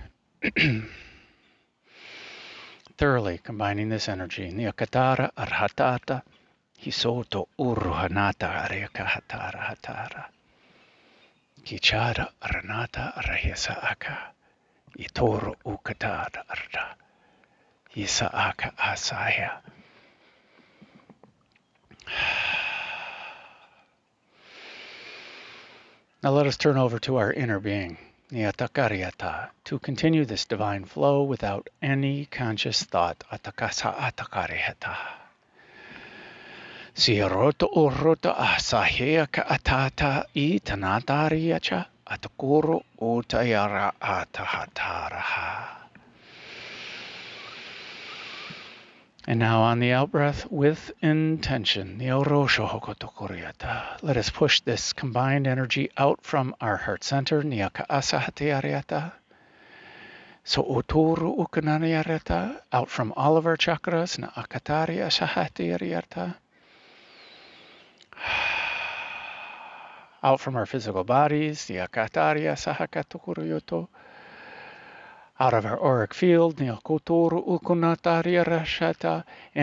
Thoroughly combining this energy, Nyakatara Arhatata, Hisoto Uruhanata Aryakahatara Hatara, Kichara Aranata Arahisa Aka. Itoro Ukatara Arda, Isaaka Asaya. Now let us turn over to our inner being, Nyatakaryata, to continue this divine flow without any conscious thought. Atakasa Atakaryata. Siaroto Urota Asahea Ka Atata Itanatariacha. Atakuru utayara atahataraha. And now on the out-breath with intention, let us push this combined energy out from our heart center, so uturu ukananiyarata, out from all of our chakras, out from our physical bodies, out of our auric field, and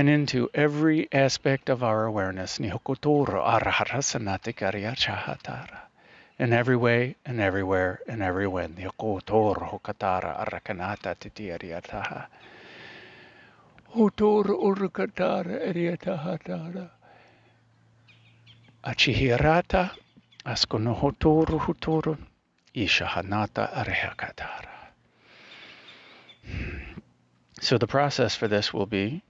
into every aspect of our awareness, in every way, and everywhere, and every when. Achihirata. Askono huturu ishahanata arehakatara. So the process for this will be,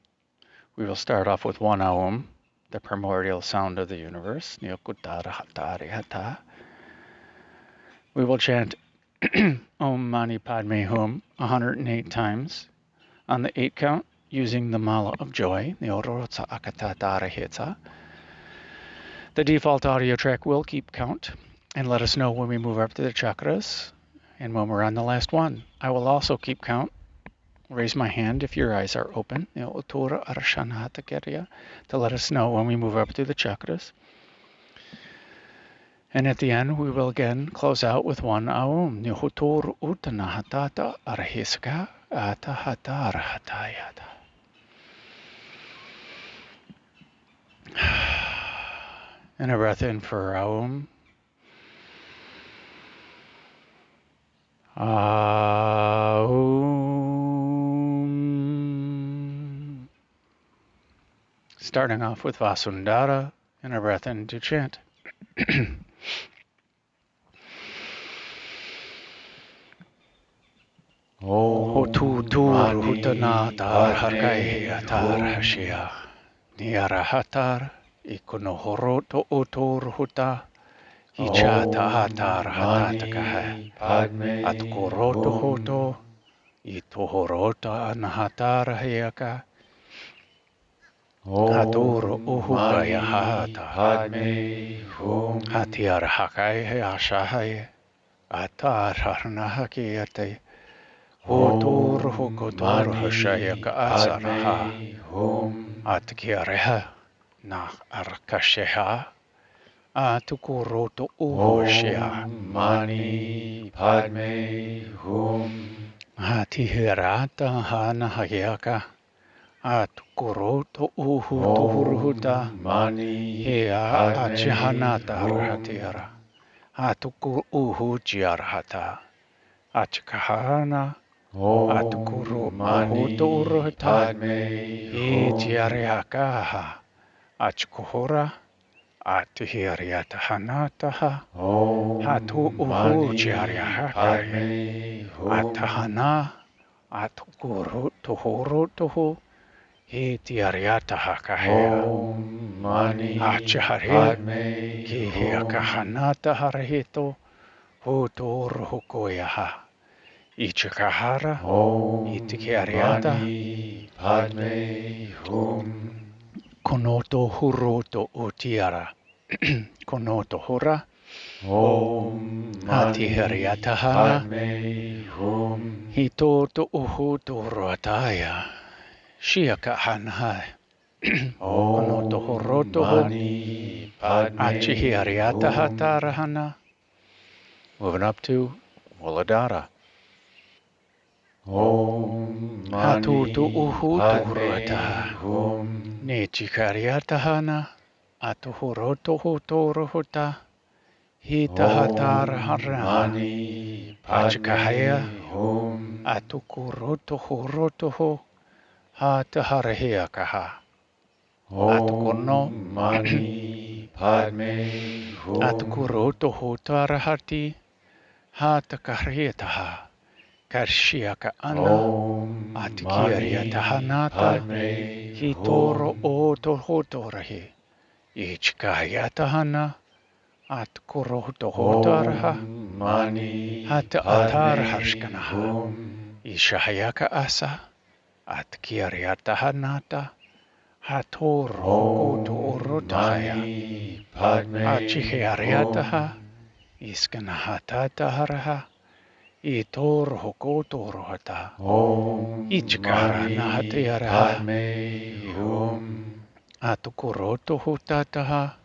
we will start off with one Aum, the primordial sound of the universe. We will chant Om Mani Padme Hum 108 times on the 8 count using the mala of joy. The default audio track will keep count and let us know when we move up to the chakras and when we're on the last one. I will also keep count. Raise my hand if your eyes are open to let us know when we move up to the chakras. And at the end, we will again close out with one Aum. And a breath in for Aum. Aum. Starting off with Vasundhara, and a breath in to chant. Hotutur hutanatar harkai atar hashia. Niarahatar ikonohoroto otor huta. Ichata atar hatatakaha. Atkoroto hoto. Itohorota anahatar hayaka. Adoro uhubaya hata. Atiar hakai hayashahay. Atar harnahakiyate. Otor hukotor hashayaka asaraha. Atkiareha. Na arkasheha. Atukuroto uhoshia. Mani Padme Hum. Atihirata hanahayaka. Atukoroto uhu tuhuruhuta. Mani Hea Padme achihanata Hum. harhatiara. Atuku uhu jiarhata. Achikahana. Atukuru uhu Mani tuhuruhuta. Padme He Hum. jiariakaha. Achikuhura. Atihiriata hanataha. Hatu uhu Mani jiariakahe. Padme Hum. Atahana. Atukuru tuhuru tuhu. He tiariata hakahea. Mani Achahare. Padme Kihia kahanata harahito. Hutur hukoyaha. Ichikahara. Itikiariata. Mani Padme Hum. Konoto huroto utiara. Konoto hura. Mani Atihariata hana. Padme Hum. Hitoto uhuto roataya. Shiaka hanha. Konoto huroto ho. Mani Padme Achihariata Hum. hatarahana. Moving up to Muladhara. Hatutu Mani uhutu huruata. Padme Hum. Nechikariata hana. Atuhuroto hutorohuta. Hita hatara harana. Mani Achikahaya. Padme Hum. Atukuroto huroto ho. Hata harahia kaha. Atukono. Mani Padme Hum. Atukuroto hutarahati. Hata karietaha. Karshiaka ana. Atikiariata hanata. Hitoro oto hotorahi. Ichikayata hana. Atkoroto hotaraha. Hata atar harshkanaha. Ishahayaka asa. Atkiariata hanata. Hatoro hokoto orotahaya. Achihiariataha. Iskanahatata haraha. Itor hokoto rohata. Ichikara nahatiaraha. Atukoroto hutataha.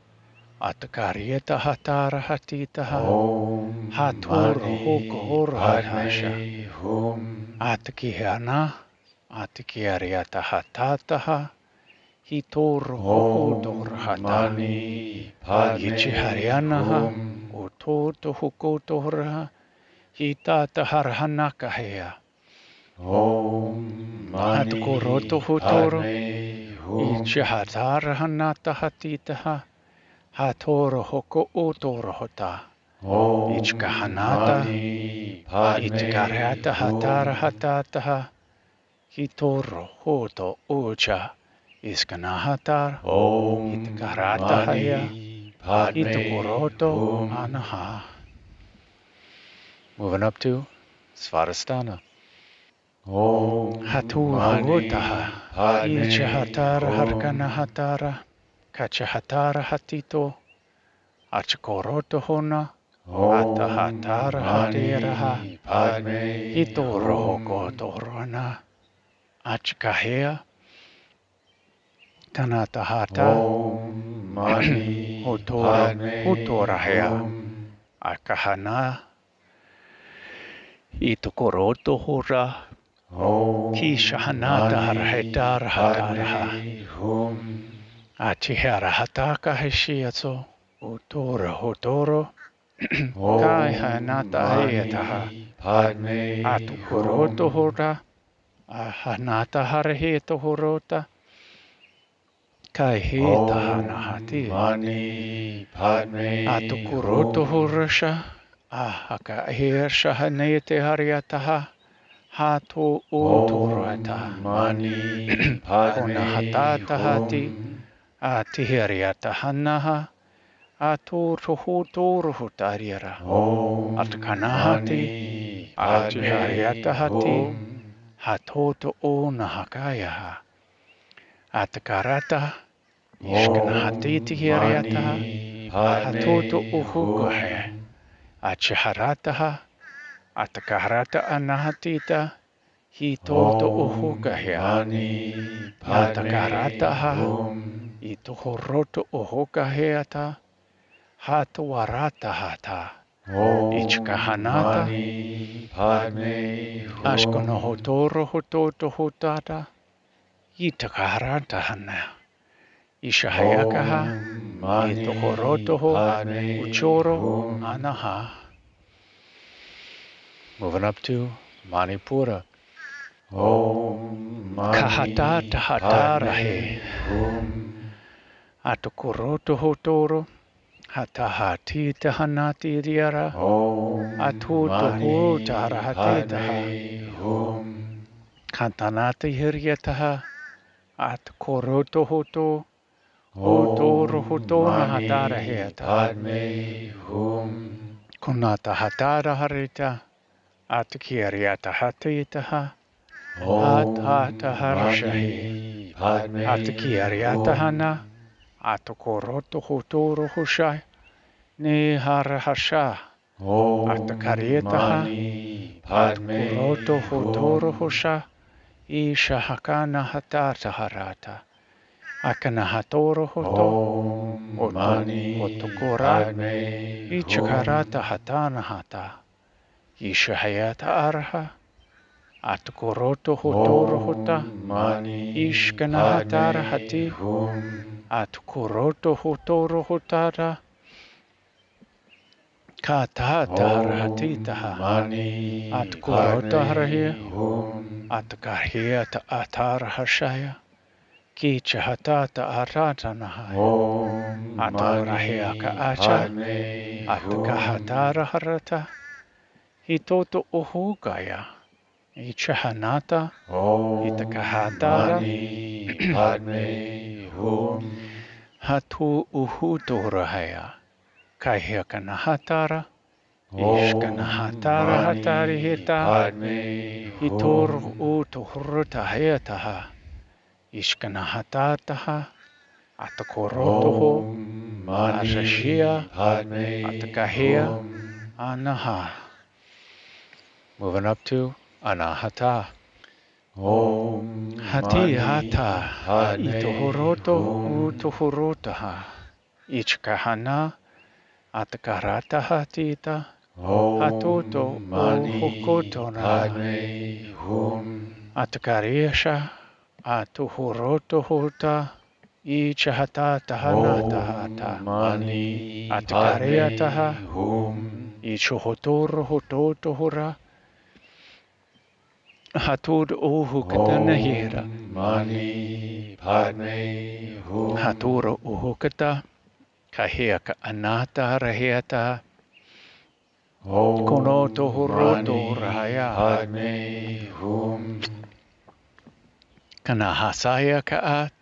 Atakarieta hatara hatitaha. Hatur hoko horahasha. Atakihana. Atakiariata hatataha. Hitor hokoto rahata. Ichiharianaha. Utoto hukoto horaha. Hitata harhanakahea. Hatukoroto hutoro. Ichihatara hanata hatitaha. Hatoro hoko utoro hota. Ichkahanata. Ichkarata hatara hatataha. Hitoro hoto ucha. Iskanahatar. Itkarata haya. Hitukoroto anaha. Moving up to Svadhisthana. Hatuhutaha. Ichahatara harkana hatara. Kachahatara hatito. Achikoroto hona. Atahatara hatiraha. Hitoro hokotorona. Achikahea. Kanatahata. Hutorahea. Akahana. Itukoroto hura. Kishahanata harhetara hataraha. Achihara hataka heshiatso. Utoro hotoro. Kai hanata hayataha. Atukoroto hura. Ahanata harheto horota. Kai heta hanahati. Atukuroto horasha. Ahaka hirsha hanete hariataha. Hatu uturata. Kona hatata hati. Atihiriata hanaha. Aturuhuturuhutarira. Atkanahati. Atihariata hati. Hatoto unahakayaha. Atkarata. Ishkanahati tihiriata. Hatoto uhukahe. Achiharataha. Atakarata anahatita. Hitoto uhukahya. Yatakarataha. Ituhoroto uhukahyata. Hatuwaratahata. Ichkahanata. Ashkonohotoro hototo hotata. Itakarantahana. Ishahayakaha. Itohorotoho. Uchoro. Anaha. Moving up to Manipura. Kahata tahatarahe. Atokoroto hotoro. Hatahati tahanati riara. Atutuhu taharahati taha. Kantanati hiryataha. Atkoroto hoto. Hotoro hoto nahatara heata. Kunata hatara harita. Atkiriata hatitaha. Hatata harshahi. Atkiriata hana. Atkoroto hotoro hushai. Ni harahasha. Atakarietaha. Atkoroto hotoro husha. Isha hakana hatata harata. Akana hatoro hoto. Otokora. Ichakarata hatana hata. Isha hayata araha. Atkoroto hotoro hota. Ishkana hatara hati. Atkoroto hotoro hotara. Katata harhatitaha. Atkorota harahia. Atkarhia ta atara hashaya. Kicha hatata aratanaha. Atkorahia ka acha. Atkahatara harata. Hitoto uhugaya. Ichahanata. Itakahatara. Hatu uhutorahaya. Kahia hatara. Ishkana hatara hatari hita. Hitor utuhruta hayataha. Ishkana hatataha. Atakorotoho. Arashia. Atakahia. Anaha. Moving up to Anahata. Hati hata. Ituhoroto utuhurotaha. Ichkahana. Atakarata hatita. Hatoto uhukotona. Atakariasha. Atuhuroto hota. Ichahatata hanata hata. Atakariataha. Ichuhotoro hototo hora. Hatud uhukatana hira. Haturo uhukata. Kahia ka anata rahiata. Konoto horoto rahaya. Kanahasaya kaat.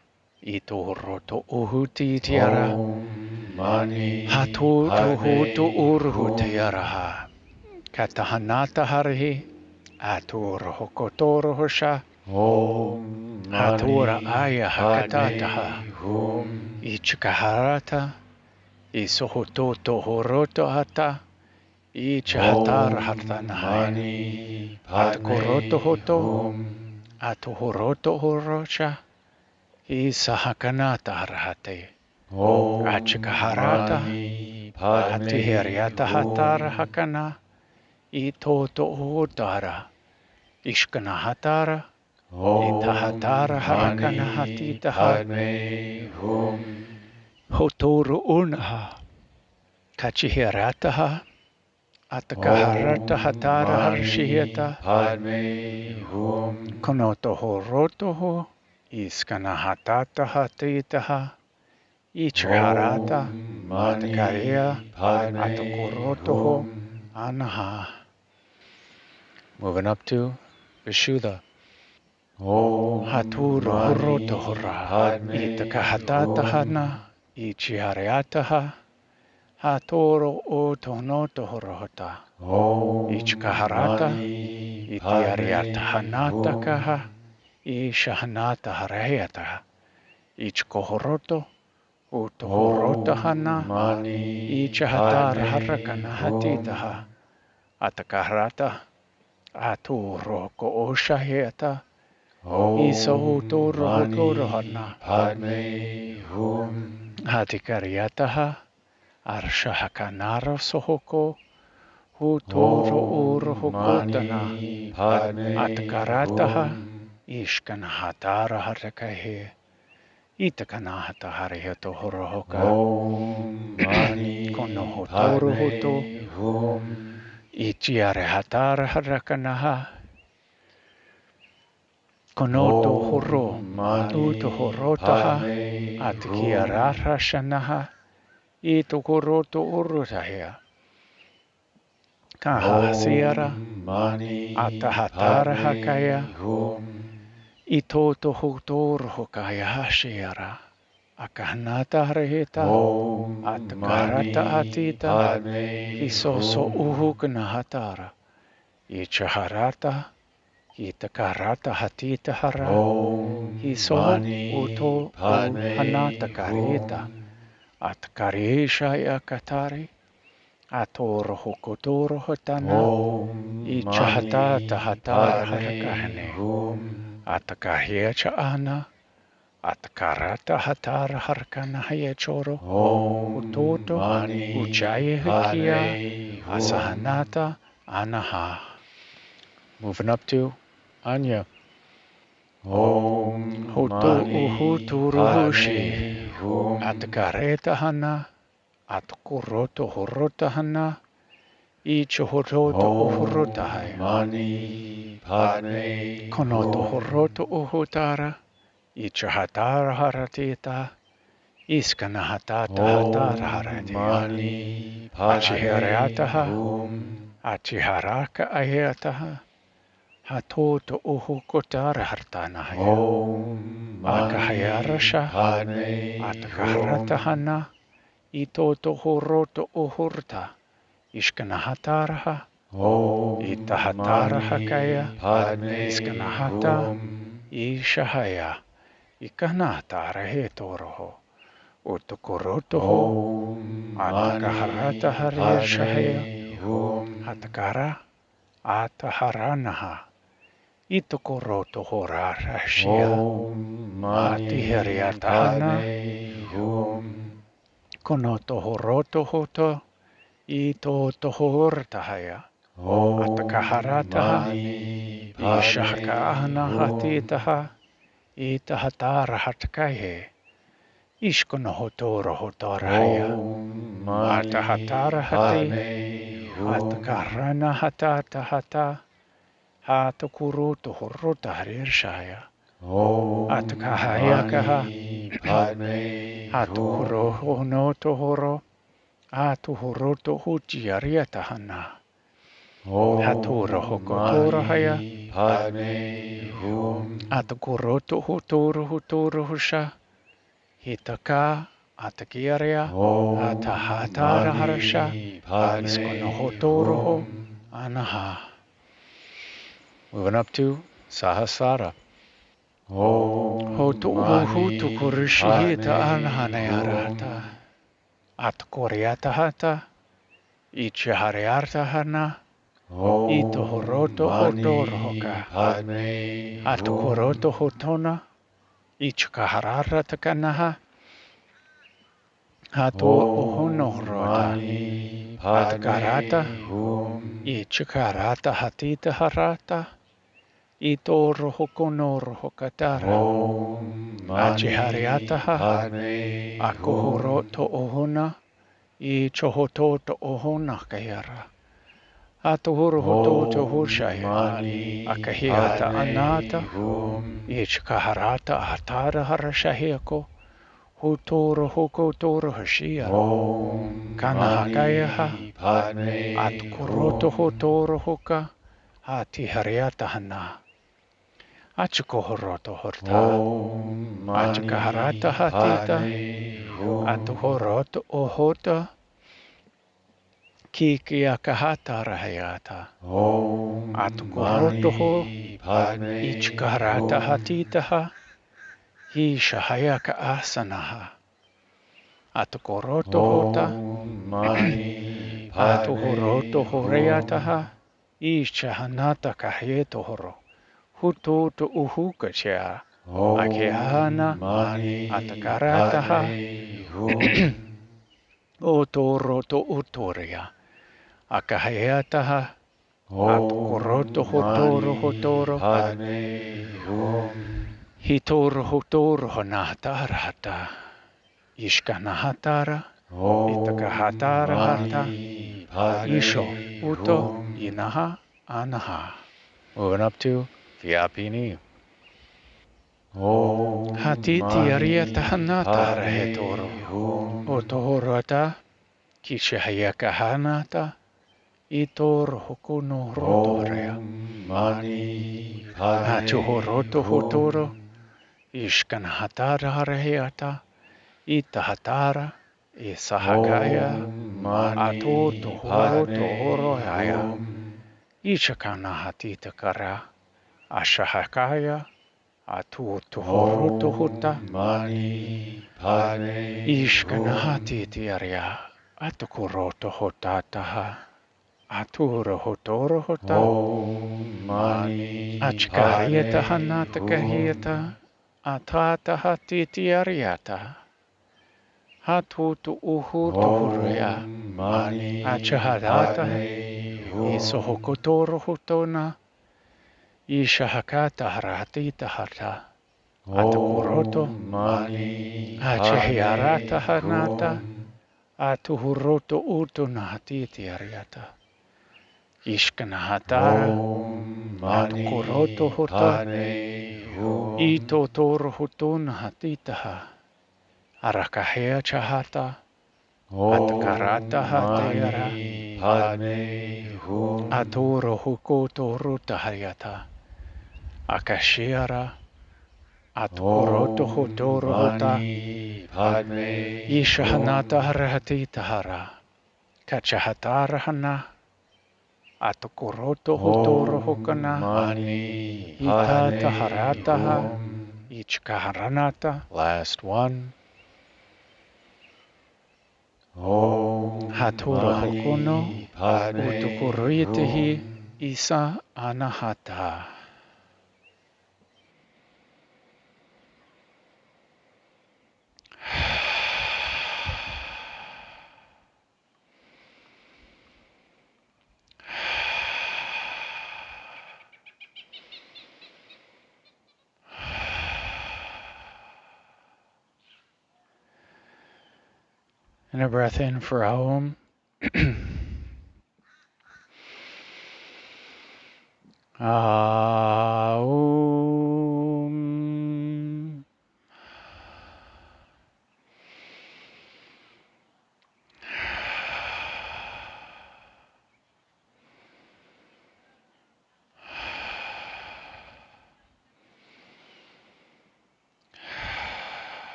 Ito horoto uhuti tiara. Hatoto hoto urhu tiaraha. Katahanata harhi. Atur hokotoro hosha. Hatura aya hakatataha. Ichikaharata. Isohototo horoto hata. Ichahatar hartanahai. Atkoroto hoto. Atuhoroto horosha. Isahakanata harhate. Achikaharata. Atiheriata hatara hakana. Itoto hotara. Ishkana hatara. Itahatara harakana hatitaha. Hotoro unaha. Kachiherataha. Atakaharata hatara harshiheta. Konoto horotoho. Iskana hatata hatitaha. Ichiharata. Atakaria. Atakorotoho. Anaha. Moving up to Vishuddha. Haturo horoto hora. Itakahatata hana. Ichihariataha. Hatoro otonoto horota. Ichkaharata. Itiariata hanata kaha. Ishahanata harayata. Ichkohoroto. Utohorota hana. Ichahatara harakana hatitaha. Atakaharata. Aturo ko oshaheta. Iso utoro hotoro hana. Hatikariataha. Arshahakanara sohoko. Hutoro uro hokotana. Atkarataha. Ishkanahatara harakahe. Itakanahata harihato horohoka. Om Mani Konohotoro hoto. Padme Hum. Ichiarehatara harakanaha. Konoto horo. Om Mani Uto horotaha. Padme Hum. Atikiarara shanaha. Ito koroto urutahia. Kahasiara. Om Mani Atahatara hakaya. Padme Hum. Itoto hotor hokaya hashiara. Akahanata harihita. Om Atakarata Mani atita. Padme Isoso Hum. uhukanahatara. Ichaharata. Itakarata hatita hara. Om Hiso Mani uto Padme hanata karita. Hum. Atkarisha yakatari. Atoro hokotoro hotana. Om Ichahatata Mani hatara Padme harakahane. Hum. Atakahiacha ana. Atakarata hatara harakana hayachoro. Om Utoto. Mani Uchaye hikia. Padme Hum. Asahanata anaha. Moving up to Anya. Om Hoto Mani uhuturuhushi. Padme Hum. Atakareta hana. Atakuroto horota hana. Icho horoto uhurota Om haya. Mani Padme Konoto Hum. horoto uhutara. Icho hatara haratita. Iskana hatata hatara Om haratia. Mani Padme Achihareataha. Hum. Achiharaka ayataha. Hatoto uhukotara hartana haya. Om Mani Akahayarasha. Padme Atakaharata Hum. hana. Itoto horoto uhurta. Ishkanahataраha. Om Itahataraha kaya. Mani Padme Iskanahata. Hum. Ishahaya. Ikanahtarahe toroho. Utukorotoho. Om Atakaharata Mani harishahaya. Padme Hum. Atakara. Ataharanaha. Itukorotoho rarashia. Om Mani Atiheriatahana. Padme Hum. Konotohorotohoto. Itotohortahaya. Om Atakaharataha. Mani Ishahkaahna Padme Hum. hatitaha. Itahatara hatkaihe. Ishkonohotoro hotorahaya. Om Mani Atahatara hati. Padme Hum. Atakarana hatata hata. Hatakuruto horota harirshaya. Om Atakahayakaha. Mani Padme Hum. Hatukuroho no tohoro. Atuhuroto hujiariatahana. Haturo Om hokotorahaya. Mani Padme Hum. Atakuroto hutoro husha. Hitaka. Atakiaria. Om Atahatara harasha. Mani Padme Iskonohotoroho. Hum. Anaha. Moving up to Sahasrara. Om Hoto uhutu Mani kurishihita Padme anhanayarata. Hum. Atkoriata hata. Ichihariarta hana. Ito Om horoto hotorohoka. Mani Padme Hum. Atkoroto hotona. Ichikaharara takanaha. Hato Om uhonohrota. Mani Atakarata. Padme Hum. Ichikarata hatita harata. Ito rohokonorohokatara. Om Mani Achihariataha. Padme Hum. Akohoroto ohona. Ichohototo ohona kayara. Atohorohototo Om hushaya. Mani Akahiata anata. Padme Hum. Ichkaharata atara harashahiko. Hutoro hokotoro hashia. Om Kanahakayaha. Mani Padme Atkoroto Hum. hotoro hoka. Atihariata hana. Achikohoroto horta. Om Achikaharata Mani hatita. Padme Hum. Atuhoroto ohota. Kikiakahata rahayata. Om Atukorotoho. Mani Padme Ichkarata Hum. hatitaha. Hishahayaka asanaha. Atukoroto hota. Om Mani Atuhoroto Padme horeataha. Hum. Ishahanata kahyetohoro. Hutoto uhukachea. Akeahana. Om Mani Atakarataha. Padme Hum. Otoroto utoria. Akaheataha. Atokoroto hotoro hotoro. Padme Hum. Hitoro hotoro honatara hata. Ishkanahatara. Itakahatara hata. Mani Padme Isho uto Hum. inaha anaha. Moving up to Vyapini. Hatiti arieta hanatara hetoro. Otohorata. Kishahayaka hanata. Itoro hokuno rotorea. Mani Padme Atuhoroto hotoro. Ishkanahatara hareata. Itahatara. Isahagaya. Atoto horoto horohaya. Ishakanahatita kara. Ashahakaya. Atoto horoto hota. Mani Padme Ishkanahatiti aria. Atokoroto hotataha. Aturo hotoro hota. Mani Achkaharieta hanata kahieta. Atata hatiti ariata. Hatutu uhutu huria. Mani Achahadata. Isohokotoro hotona. Ishahakata haratita harta. Atakuroto. Mani Achahiarata hanata. Atuhuroto utuna hatiti ariata. Ishkanahatara. Atukoroto hota. Ito toro hotona hatitaha. Arakahea chahata. Atakarata hateara. Atoro hukoto ruta hayata. Akashiara. Atukoroto hotoro hota. Ishahanata harahatita hara. Kachahatara hana. Atukoroto hotoro hokana. Itata harataha. Ichkaharanata. Last one. Hatura hokono. Utukuritihi. Isa anahata. And a breath in for Aum. Aum.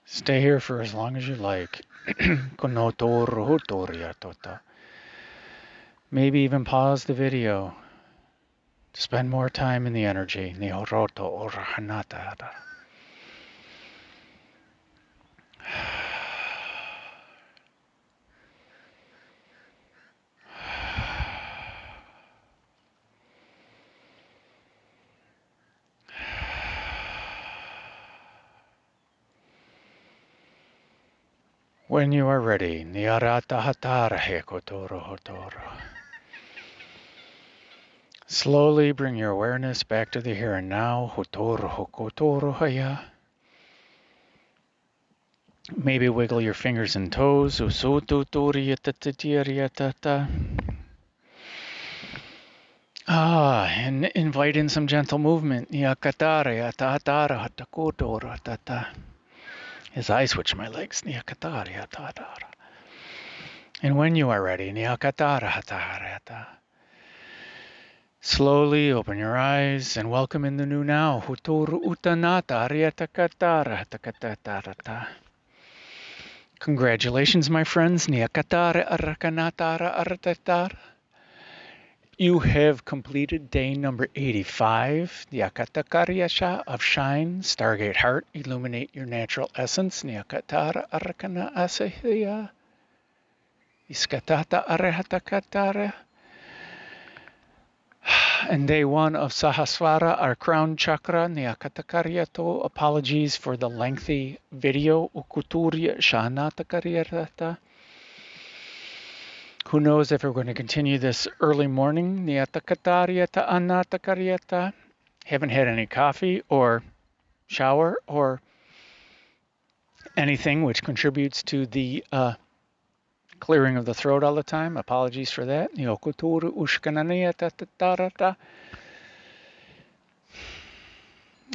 Stay here for as long as you like. Maybe even pause the video to spend more time in the energy. When you are ready, slowly bring your awareness back to the here and now. Maybe wiggle your fingers and toes. And invite in some gentle movement. As I switch my legs. And when you are ready, slowly open your eyes and welcome in the new now. Congratulations, my friends. You have completed day number 85, the Akatakaryasha of Shine, Stargate Heart, Illuminate Your Natural Essence, Nyakatara Arakana Asahya, Iskatata Arahatakatara. And day one of Sahasrara, our crown chakra, Nyakatakaryato. Apologies for the lengthy video, Ukuturya Shahanatakaryata. Who knows if we're going to continue this early morning? Niyatakatariata anatakaryata. Haven't had any coffee or shower or anything which contributes to the clearing of the throat all the time. Apologies for that. Niokuturu ushkananiyatatarata.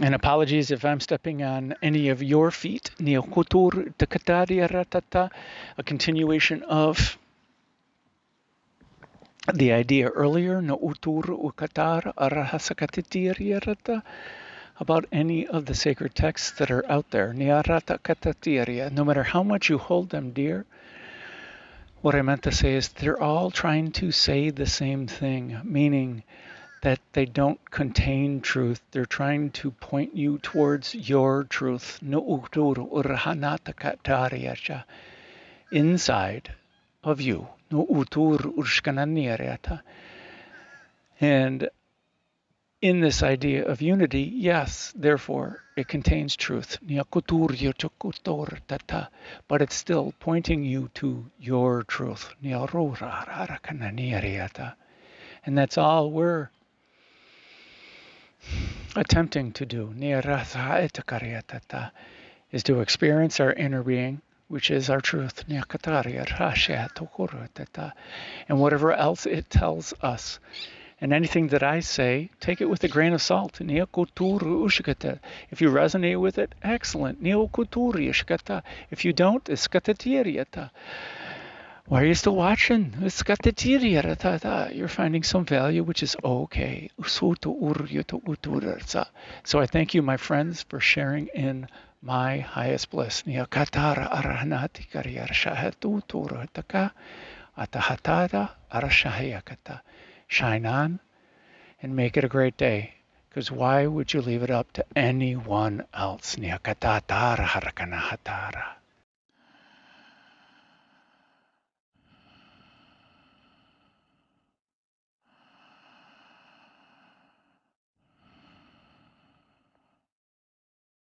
And apologies if I'm stepping on any of your feet. Niyokutur takatadiaratata. A continuation of the idea earlier, no utur ukatar arahasakatitiariarata, about any of the sacred texts that are out there. Niarata katatiaria. No matter how much you hold them dear, what I meant to say is they're all trying to say the same thing, meaning that they don't contain truth. They're trying to point you towards your truth. Inside of you. And in this idea of unity, yes, therefore, it contains truth. But it's still pointing you to your truth. And that's all we're attempting to do is to experience our inner being, which is our truth, and whatever else it tells us. And anything that I say, take it with a grain of salt. If you resonate with it, excellent. If you don't, why are you still watching? You're finding some value, which is okay. So I thank you, my friends, for sharing in my highest bliss. Shine on and make it a great day. Because why would you leave it up to anyone else?